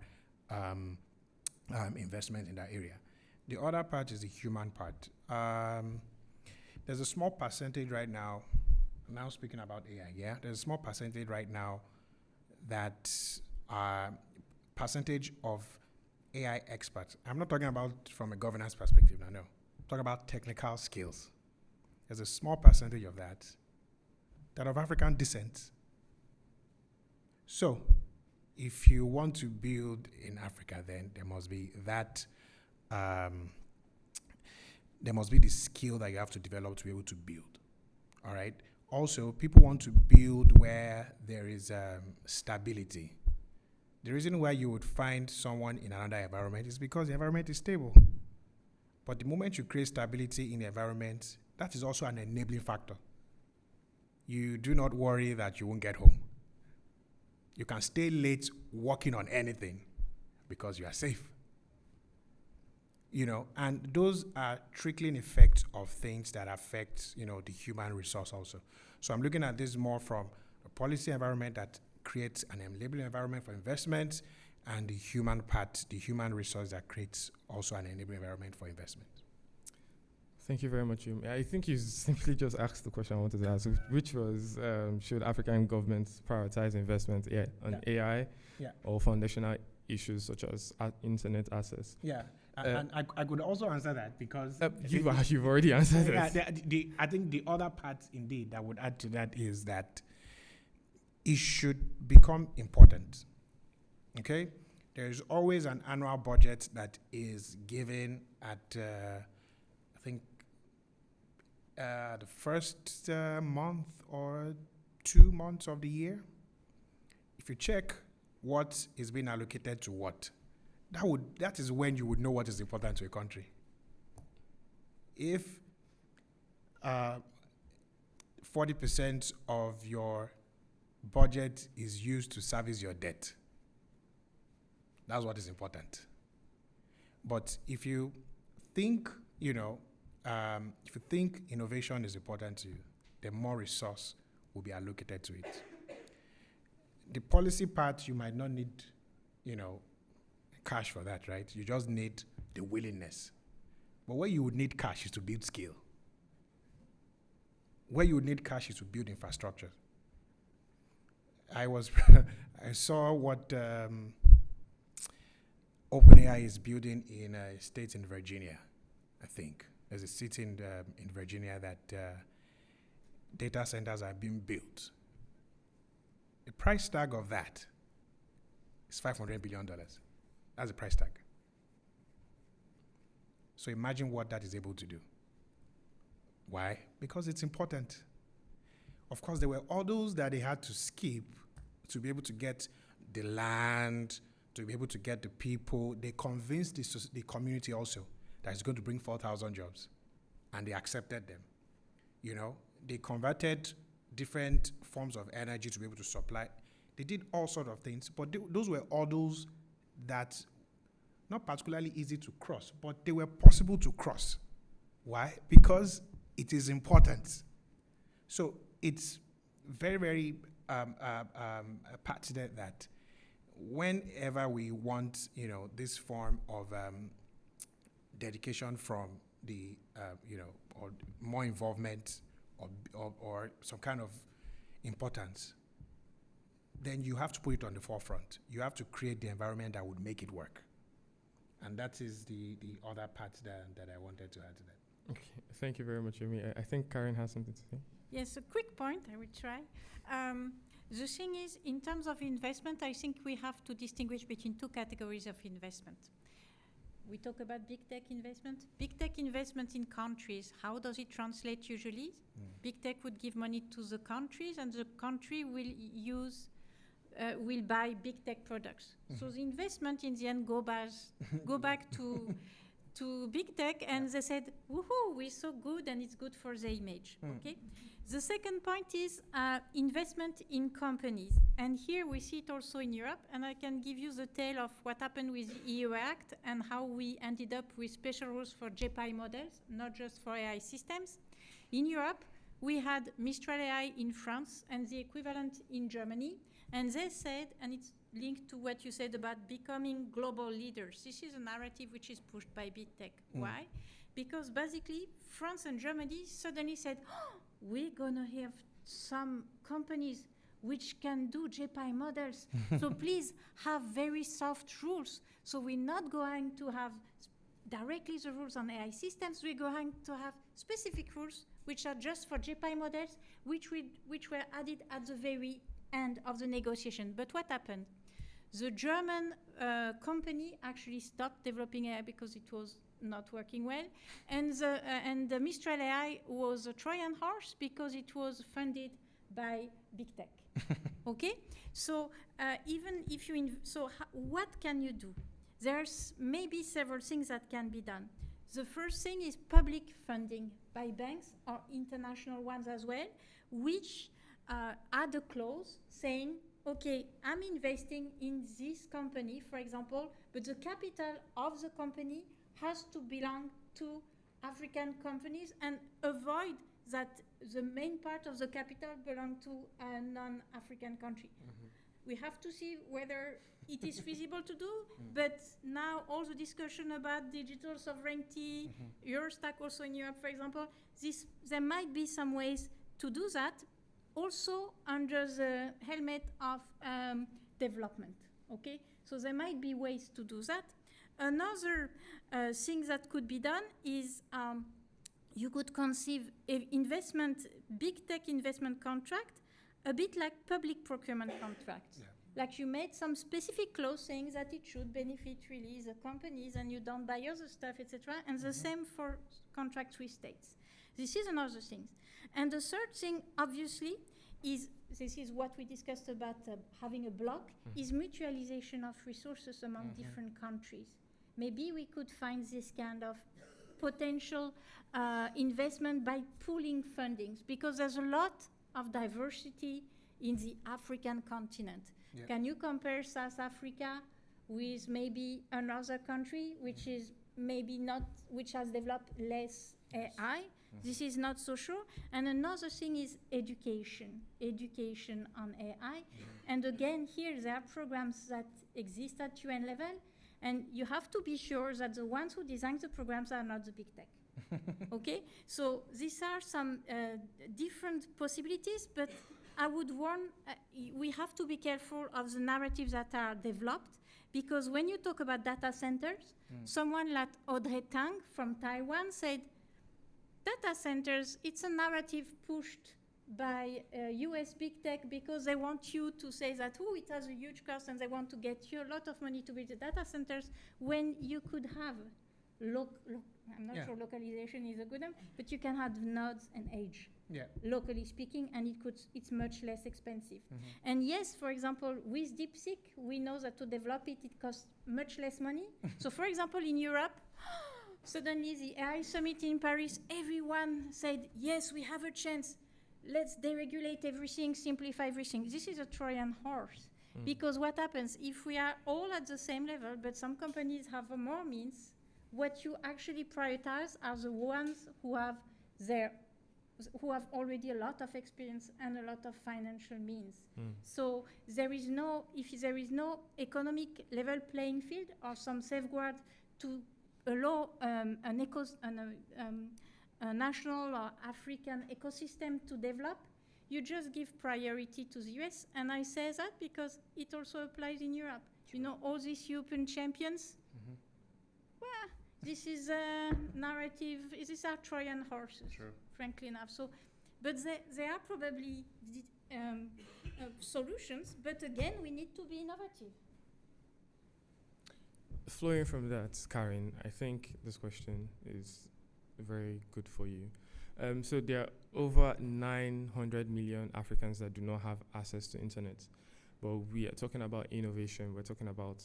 investment in that area. The other part is the human part. There's a small percentage right now speaking about AI, yeah? There's a small percentage right now that percentage of AI experts. I'm not talking about from a governance perspective, no. I'm talking about technical skills. There's a small percentage of that of African descent. So, if you want to build in Africa, then there must be that, there must be the skill that you have to develop to be able to build, all right? Also, people want to build where there is stability. The reason why you would find someone in another environment is because the environment is stable. But the moment you create stability in the environment, that is also an enabling factor. You do not worry that you won't get home. You can stay late working on anything because you are safe. And those are trickling effects of things that affect, the human resource also. So I'm looking at this more from a policy environment that creates an enabling environment for investment, and the human part, the human resource that creates also an enabling environment for investment. Thank you very much, Yumi. I think you simply just asked the question I wanted to ask, which was, should African governments prioritize investment on AI or foundational issues such as internet access? Yeah, and I could also answer that because... you've already answered it. I think the other part, indeed, that would add to that is that it should become important, okay? There is always an annual budget that is given at, I think, the first month or 2 months of the year. If you check what is being allocated to what, that is when you would know what is important to a country. If 40% of your budget is used to service your debt, that's what is important. But if you think, if you think innovation is important to you, then more resource will be allocated to it. The policy part, you might not need, cash for that, right? You just need the willingness. But where you would need cash is to build skill. Where you would need cash is to build infrastructure. I saw what OpenAI is building in a state in Virginia, I think. There's a city in Virginia that data centers are being built. The price tag of that is $500 billion. That's the price tag. So imagine what that is able to do. Why? Because it's important. Of course, there were others that they had to skip to be able to get the land, to be able to get the people. They convinced the community also that it's going to bring 4,000 jobs, and they accepted them. They converted different forms of energy to be able to supply. They did all sorts of things, but those were hurdles that not particularly easy to cross, but they were possible to cross. Why? Because it is important. So it's very, very pertinent that whenever we want, this form of dedication from the, or more involvement or some kind of importance, then you have to put it on the forefront. You have to create the environment that would make it work. And that is the other part that I wanted to add to that. Okay, thank you very much, Yemi. I think Karen has something to say. Yes, a quick point, I will try. The thing is, in terms of investment, I think we have to distinguish between two categories of investment. We talk about big tech investment. Big tech investment in countries, how does it translate usually? Big tech would give money to the countries, and the country will buy big tech products. So the investment in the end go back to big tech, and they said, woohoo, we're so good, and it's good for the image. Okay. The second point is investment in companies. And here we see it also in Europe, and I can give you the tale of what happened with the EU Act and how we ended up with special rules for JPI models, not just for AI systems. In Europe, we had Mistral AI in France and the equivalent in Germany, and they said, and it's linked to what you said about becoming global leaders. This is a narrative which is pushed by big tech. Why? Because basically, France and Germany suddenly said, we're going to have some companies which can do JPI models. So please have very soft rules. So we're not going to have directly the rules on AI systems. We're going to have specific rules which are just for JPI models, which were added at the very end of the negotiation. But what happened? The German company actually stopped developing AI because it was not working well, and the Mistral AI was a Trojan horse because it was funded by big tech. Okay, so even if you what can you do? There's maybe several things that can be done. The first thing is public funding by banks or international ones as well, which add a clause saying, okay, I'm investing in this company, for example, but the capital of the company has to belong to African companies, and avoid that the main part of the capital belong to a non-African country. We have to see whether it is feasible to do, but now all the discussion about digital sovereignty, Eurostack also in Europe, for example, there might be some ways to do that, also under the helmet of development, okay? So there might be ways to do that. Another thing that could be done is you could conceive big tech investment contract, a bit like public procurement contracts. Yeah. Like you made some specific clause saying that it should benefit really the companies and you don't buy other stuff, etc. And the same for contracts with states. This is another thing. And the third thing, obviously, is this is what we discussed about having a block, is mutualization of resources among different countries. Maybe we could find this kind of potential investment by pooling fundings, because there's a lot of diversity in the African continent. Yeah. Can you compare South Africa with maybe another country which is maybe not, which has developed less AI? This is not so sure. And another thing is education on AI. And again, here there are programs that exist at UN level, and you have to be sure that the ones who design the programs are not the big tech. Okay, so these are some different possibilities, but I would warn, we have to be careful of the narratives that are developed, because when you talk about data centers, someone like Audrey Tang from Taiwan said, data centers, it's a narrative pushed by US big tech because they want you to say that, oh, it has a huge cost and they want to get you a lot of money to build the data centers, when you could have I'm not sure localization is a good name, but you can have nodes and edge, locally speaking, and it's much less expensive. And yes, for example, with DeepSeek, we know that to develop it costs much less money. So for example, in Europe, suddenly the AI summit in Paris, everyone said, yes, we have a chance. let's deregulate everything, simplify everything. This is a Trojan horse. Because what happens if we are all at the same level, but some companies have more means, what you actually prioritize are the ones who have already a lot of experience and a lot of financial means. So if there is no economic level playing field or some safeguard to allow a national or African ecosystem to develop, you just give priority to the US. And I say that because it also applies in Europe. Sure. You know, all these European champions, well, this is a narrative, these are Trojan horses, sure, frankly enough. So, but there are probably solutions, but again, we need to be innovative. Flowing from that, Karen, I think this question is very good for you. So there are over 900 million Africans that do not have access to internet. But we are talking about innovation. We're talking about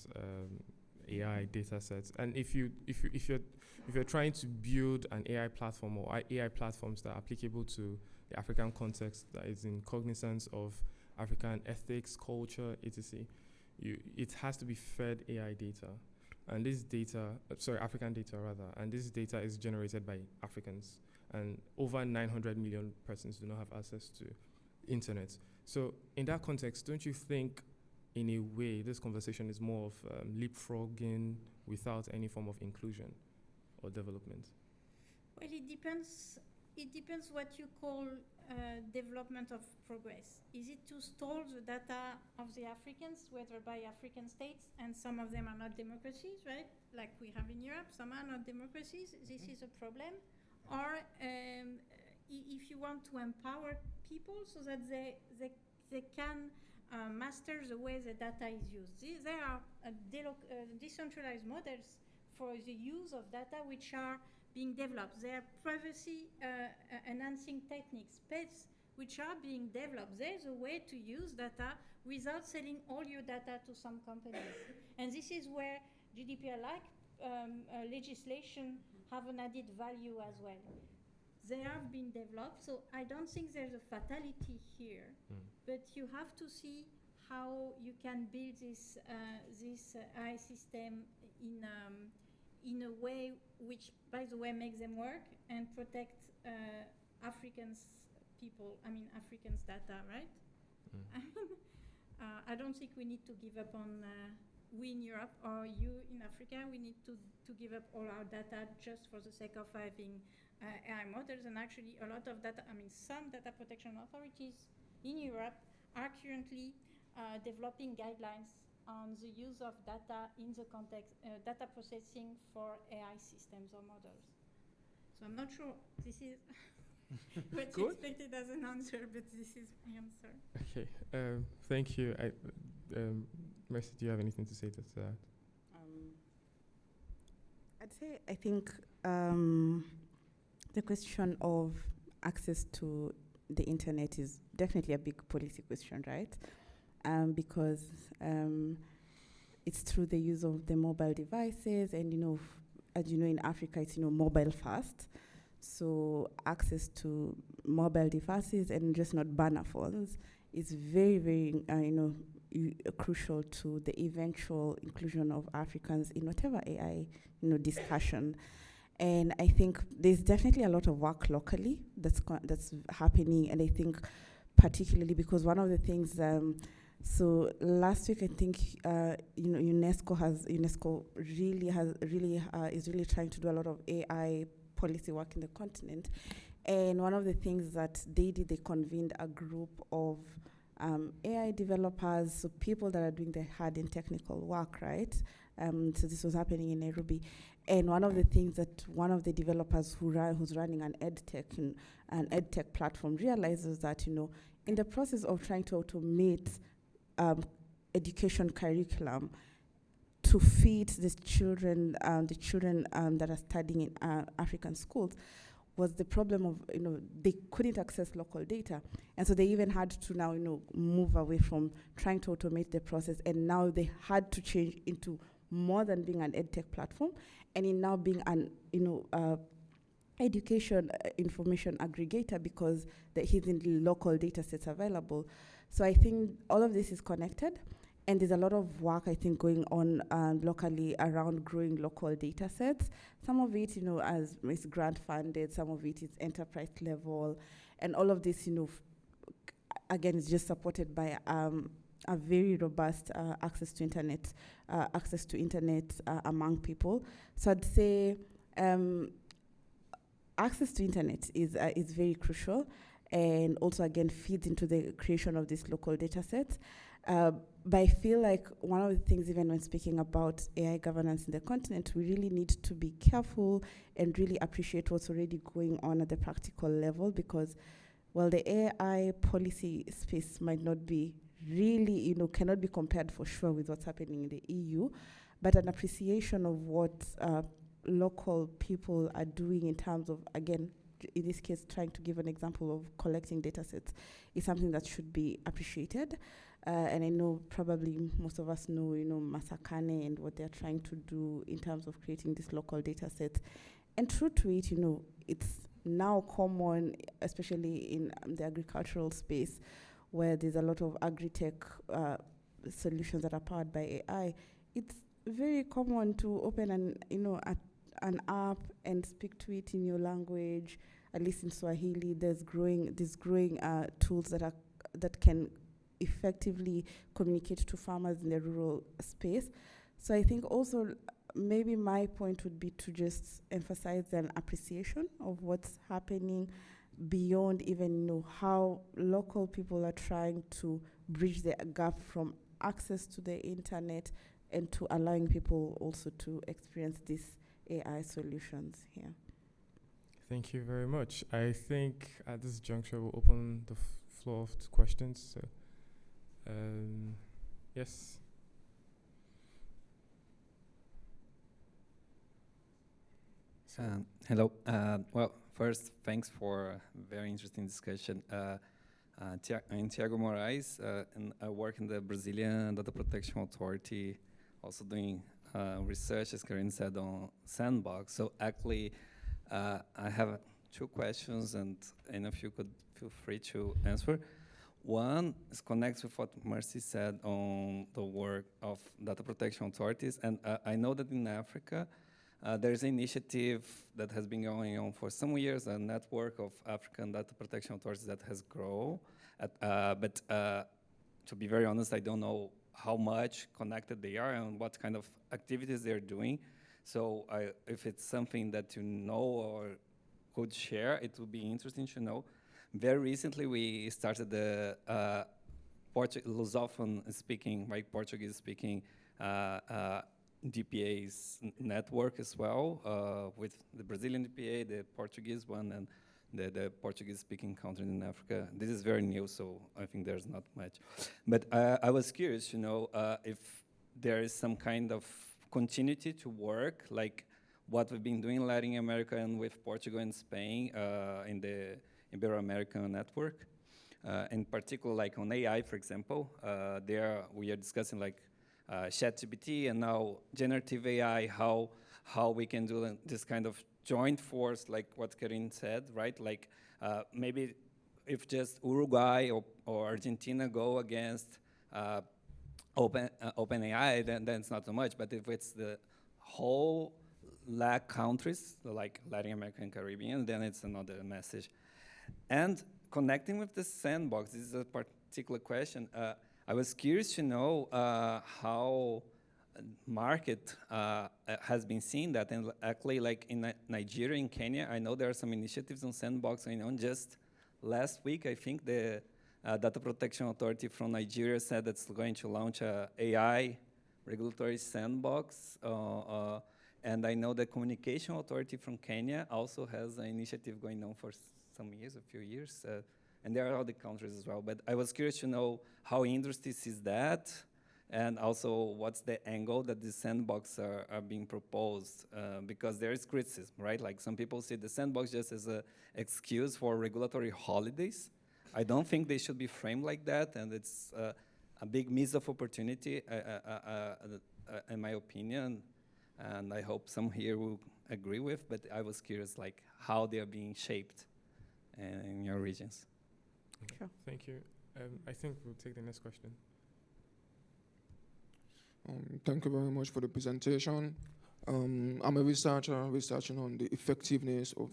AI data sets. And if you're trying to build an AI platform or AI platforms that are applicable to the African context, that is in cognizance of African ethics, culture, etc., it has to be fed AI data. And this data, African data rather, and this data is generated by Africans. And over 900 million persons do not have access to internet. So in that context, don't you think, in a way, this conversation is more of leapfrogging without any form of inclusion or development? Well, it depends. It depends what you call development of progress. Is it to store the data of the Africans, whether by African states, and some of them are not democracies, right? Like we have in Europe, some are not democracies. This is a problem. Or if you want to empower people so that they can master the way the data is used. There are decentralized models for the use of data which are being developed. There are privacy enhancing techniques, PETs, which are being developed. There's a way to use data without selling all your data to some companies. And this is where GDPR-like legislation have an added value as well. They have been developed, so I don't think there's a fatality here, but you have to see how you can build this AI system in a way which, by the way, makes them work and protect Africans data, right? I don't think we need to give up on we in Europe or you in Africa. We need to give up all our data just for the sake of having AI models. And actually, a lot of data, some data protection authorities in Europe are currently developing guidelines on the use of data in the context, data processing for AI systems or models. So I'm not sure this is what's expected as an answer, but this is my answer. Okay, thank you. Mercy, do you have anything to say to that? I think the question of access to the internet is definitely a big policy question, right? Because it's through the use of the mobile devices, and as you know, in Africa, it's mobile first. So access to mobile devices and just not banner phones is very, very crucial to the eventual inclusion of Africans in whatever AI discussion. And I think there's definitely a lot of work locally that's happening, and I think particularly because one of the things. So last week, I think UNESCO is really trying to do a lot of AI policy work in the continent, and one of the things that they did, they convened a group of AI developers, so people that are doing the hard and technical work, right? So this was happening in Nairobi, and one of the things that one of the developers who's running an edtech platform realizes that in the process of trying to automate education curriculum to feed the children that are studying in African schools, was the problem of they couldn't access local data, and so they even had to now move away from trying to automate the process, and now they had to change into more than being an edtech platform, and in now being an education information aggregator because he's in the local data sets available. So I think all of this is connected, and there's a lot of work I think going on locally around growing local data sets. Some of it, as is grant funded, some of it is enterprise level, and all of this, again, is just supported by a very robust access to internet among people. So I'd say access to internet is very crucial, and also again feeds into the creation of these local data sets. But I feel like one of the things, even when speaking about AI governance in the continent, we really need to be careful and really appreciate what's already going on at the practical level, because while the AI policy space might not be really, cannot be compared for sure with what's happening in the EU, but an appreciation of what local people are doing in terms of, again, in this case, trying to give an example of collecting data sets is something that should be appreciated. And I know probably most of us know, Masakane and what they're trying to do in terms of creating these local data sets. And true to it, it's now common, especially in the agricultural space, where there's a lot of agri-tech solutions that are powered by AI. It's very common to open an app and speak to it in your language, at least in Swahili. There's growing tools that can effectively communicate to farmers in the rural space. So I think also maybe my point would be to just emphasize an appreciation of what's happening beyond even how local people are trying to bridge the gap from access to the internet and to allowing people also to experience these AI solutions here. Thank you very much. I think at this juncture we'll open the floor to questions. So, yes. Hello. Well, first, thanks for a very interesting discussion. I'm Thiago Moraes, and I work in the Brazilian Data Protection Authority, also doing research, as Karen said, on Sandbox. So actually, I have two questions, and any of you could feel free to answer. One is connects with what Mercy said on the work of data protection authorities, and I know that in Africa, there's an initiative that has been going on for some years, a network of African data protection authorities that has grown. But to be very honest, I don't know how much connected they are and what kind of activities they're doing. So if it's something that you know or could share, it would be interesting to know. Very recently, we started the Lusophone speaking, right, Portuguese speaking DPA's network as well, with the Brazilian DPA, the Portuguese one, and the Portuguese-speaking countries in Africa. This is very new, so I think there's not much. But I was curious to know if there is some kind of continuity to work, like what we've been doing in Latin America and with Portugal and Spain in the Ibero-American network. In particular, like on AI, for example, there we are discussing like ChatGPT and now generative AI, how we can do this kind of joint force, like what Karin said, right? Like maybe if just Uruguay or Argentina go against OpenAI, then it's not so much. But if it's the whole LAC countries, like Latin America and Caribbean, then it's another message. And connecting with the sandbox, this is a particular question. I was curious to know how market has been seeing that, and actually, like in Nigeria and Kenya, I know there are some initiatives on sandbox going on. Just last week, I think the Data Protection Authority from Nigeria said it's going to launch a AI regulatory sandbox, and I know the Communication Authority from Kenya also has an initiative going on for some years, a few years. And there are other countries as well. But I was curious to know how industry sees that, and also what's the angle that the sandbox are being proposed, because there is criticism, right? Like some people see the sandbox just as an excuse for regulatory holidays. I don't think they should be framed like that, and it's a big miss of opportunity, in my opinion. and I hope some here will agree with, but I was curious like how they are being shaped in your regions. Sure. Thank you. I think we'll take the next question. Thank you very much for the presentation. I'm a researcher researching on the effectiveness of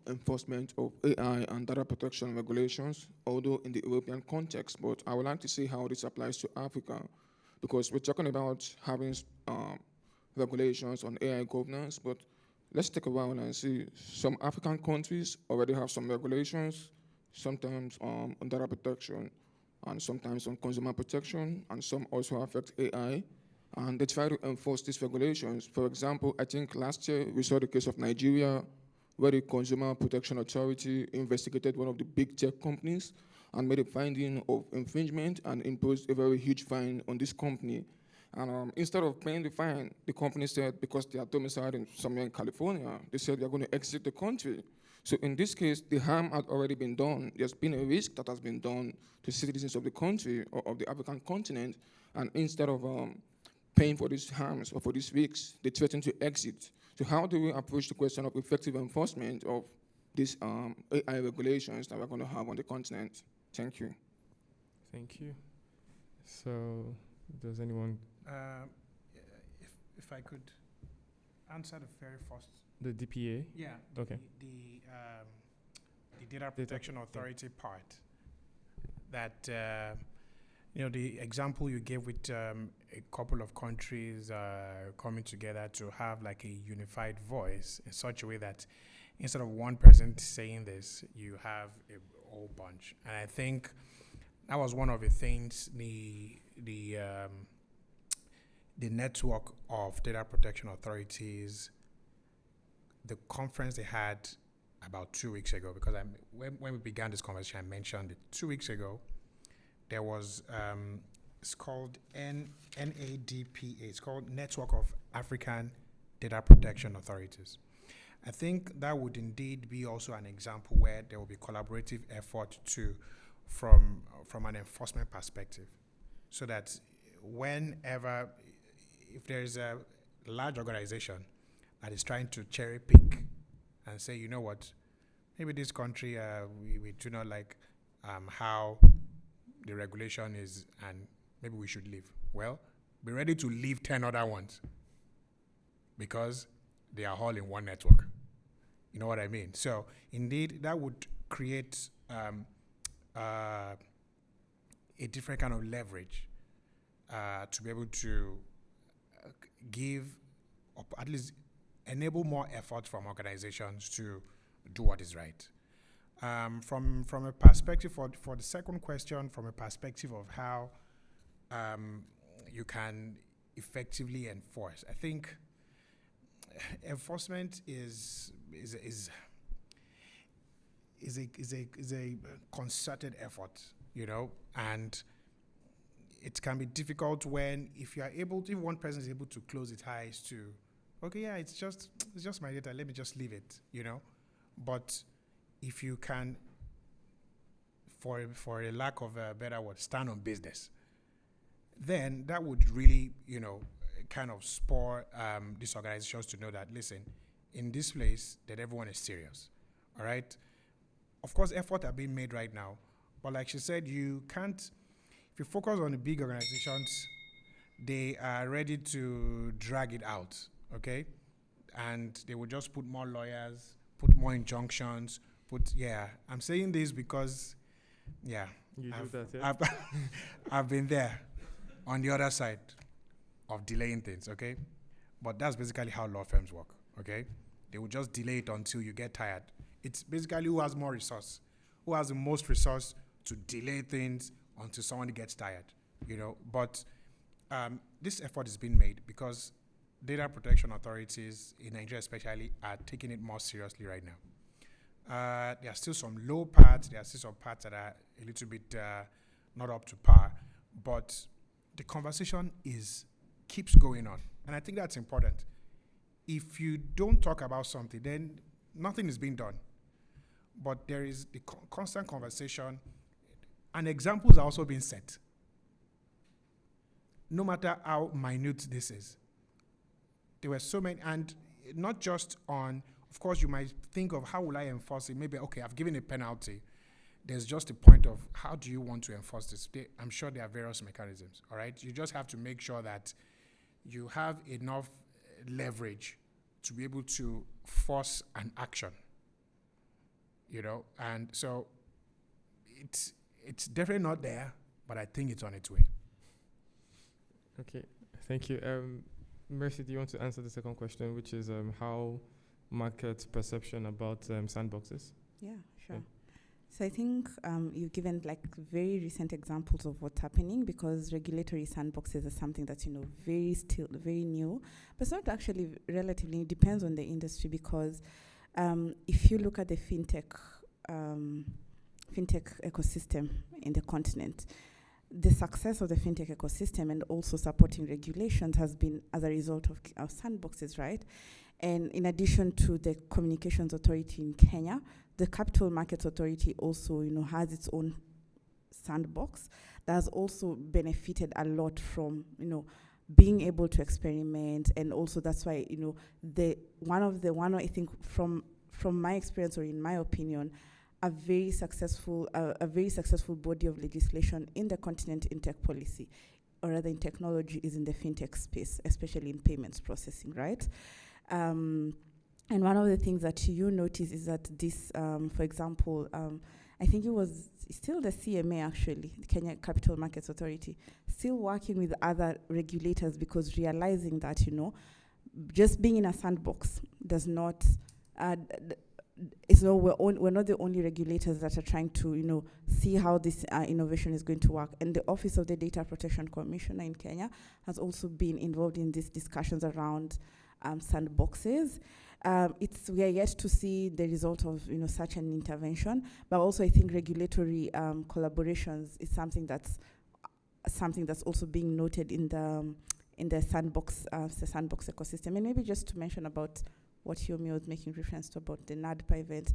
enforcement of AI and data protection regulations, although in the European context, but I would like to see how this applies to Africa, because we're talking about having regulations on AI governance, but let's take a while and see some African countries already have some regulations, sometimes on data protection and sometimes on consumer protection, and some also affect AI. And they try to enforce these regulations. For example, I think last year we saw the case of Nigeria, where the Consumer Protection Authority investigated one of the big tech companies and made a finding of infringement and imposed a very huge fine on this company. And instead of paying the fine, the company said, because they are domiciled somewhere in California, they said they're going to exit the country. So in this case, the harm had already been done. There's been a risk that has been done to citizens of the country or of the African continent. And instead of paying for these harms or for these risks, they threaten to exit. So how do we approach the question of effective enforcement of these AI regulations that we're going to have on the continent? Thank you. Thank you. So, does anyone? If I could answer the very first. The DPA? Yeah. Okay. The Data Protection Authority part. That the example you gave with a couple of countries coming together to have like a unified voice in such a way that instead of one person saying this, you have a whole bunch. And I think that was one of the things the network of data protection authorities, the conference they had about 2 weeks ago, because when we began this conversation, I mentioned it 2 weeks ago. There was, it's called NADPA. It's called Network of African Data Protection Authorities. I think that would indeed be also an example where there will be collaborative effort from an enforcement perspective, so that whenever, if there is a large organization that is trying to cherry pick and say, you know what, maybe this country, we do not like how the regulation is, and maybe we should leave. Well, be ready to leave 10 other ones because they are all in one network. You know what I mean? So indeed, that would create a different kind of leverage to be able to give, or at least enable more effort from organizations to do what is right. From a perspective, for the second question, from a perspective of how you can effectively enforce, I think enforcement is a concerted effort, and it can be difficult when, if one person is able to close its eyes to, okay, yeah, it's just my data, let me just leave it, But if you can, for a lack of a better word, stand on business, then that would really, kind of spur these organizations to know that, listen, in this place, that everyone is serious, all right? Of course, efforts are being made right now, but like she said, you can't, if you focus on the big organizations, they are ready to drag it out, okay? And they will just put more lawyers, put more injunctions, I'm saying this because, I've been there on the other side of delaying things, okay? But that's basically how law firms work, okay? They will just delay it until you get tired. It's basically who has more resource, who has the most resource to delay things until someone gets tired, But this effort is being made because data protection authorities in Nigeria especially are taking it more seriously right now. There are still some low parts. There are still some parts that are a little bit not up to par. But the conversation keeps going on. And I think that's important. If you don't talk about something, then nothing is being done. But there is the constant conversation, and examples are also being set. No matter how minute this is, There were so many, and not just on, of course, you might think of how will I enforce it? Maybe, okay, I've given a penalty. There's just a point of how do you want to enforce this? I'm sure there are various mechanisms, all right? You just have to make sure that you have enough leverage to be able to force an action, and so it's definitely not there, but I think it's on its way. Okay, thank you. Mercy, do you want to answer the second question, which is how market perception about sandboxes? Yeah, sure. Yeah. So I think you've given like very recent examples of what's happening, because regulatory sandboxes are something that's very new, but it's not actually relatively. It depends on the industry, because if you look at the fintech ecosystem in the continent, the success of the fintech ecosystem and also supporting regulations has been as a result of sandboxes, right? And in addition to the Communications Authority in Kenya, the Capital Markets Authority also, has its own sandbox that has also benefited a lot from, being able to experiment. And also that's why, I think from my experience, or in my opinion, a very successful body of legislation in the continent in tech policy, or rather in technology, is in the fintech space, especially in payments processing, right? And one of the things that you notice is that this, for example, I think it was still the CMA, actually, the Kenya Capital Markets Authority, still working with other regulators, because realizing that, just being in a sandbox does not, we're not the only regulators that are trying to, see how this innovation is going to work. And the Office of the Data Protection Commissioner in Kenya has also been involved in these discussions around sandboxes. We are yet to see the result of such an intervention, but also I think regulatory collaborations is something that's also being noted in the sandbox ecosystem. And maybe just to mention about what Yomi was making reference to about the NADPA event,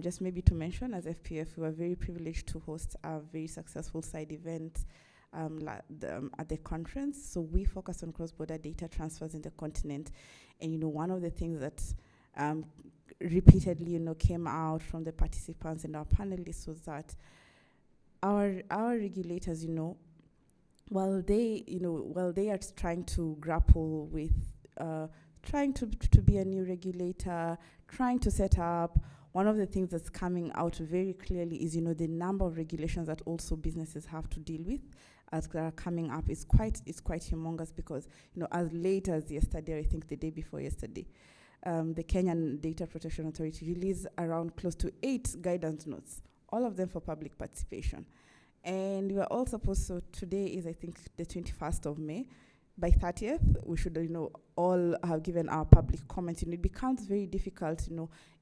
just maybe to mention, as FPF, we were very privileged to host a very successful side event at the conference. So we focus on cross-border data transfers in the continent. And, one of the things that repeatedly, came out from the participants and our panelists was that our regulators, while they are trying to grapple with trying to be a new regulator, trying to set up, one of the things that's coming out very clearly is, the number of regulations that also businesses have to deal with as they are coming up is quite humongous, because, as late as yesterday, I think the day before yesterday, the Kenyan Data Protection Authority released around close to 8 guidance notes, all of them for public participation. And we are all supposed to, today is, I think, the 21st of May. By 30th, we should, all have given our public comments. It becomes very difficult,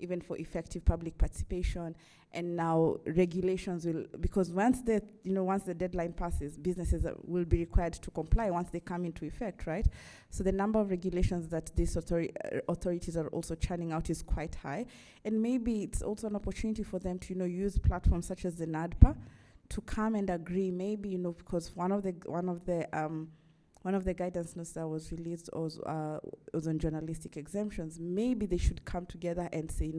even for effective public participation. And now regulations will, because once the deadline passes, businesses will be required to comply once they come into effect, right? So the number of regulations that these authorities are also churning out is quite high. And maybe it's also an opportunity for them to, use platforms such as the NADPA to come and agree, maybe, because one of the guidance notes that was released was on journalistic exemptions. Maybe they should come together and say,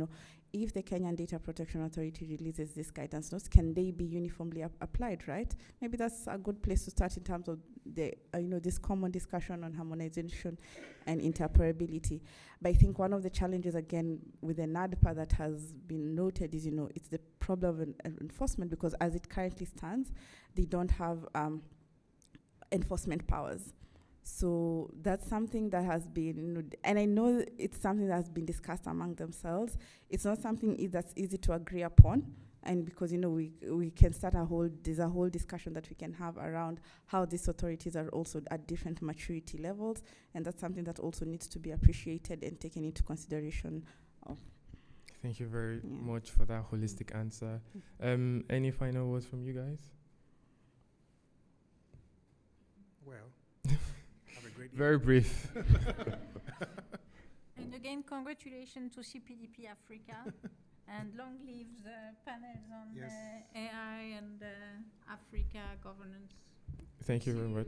if the Kenyan Data Protection Authority releases this guidance notes, can they be uniformly applied, right? Maybe that's a good place to start in terms of the, this common discussion on harmonization and interoperability. But I think one of the challenges, again, with the NADPA that has been noted is, it's the problem of enforcement, because as it currently stands, they don't have enforcement powers. So that's something that has been, and I know it's something that has been discussed among themselves. It's not something that's easy to agree upon, and because we can start there's a whole discussion that we can have around how these authorities are also at different maturity levels, and that's something that also needs to be appreciated and taken into consideration. Thank you very much for that holistic answer. Any final words from you guys? Well, have a great evening. Very brief. And again, congratulations to CPDP Africa, and long live the panels on AI and Africa governance. Thank you very much.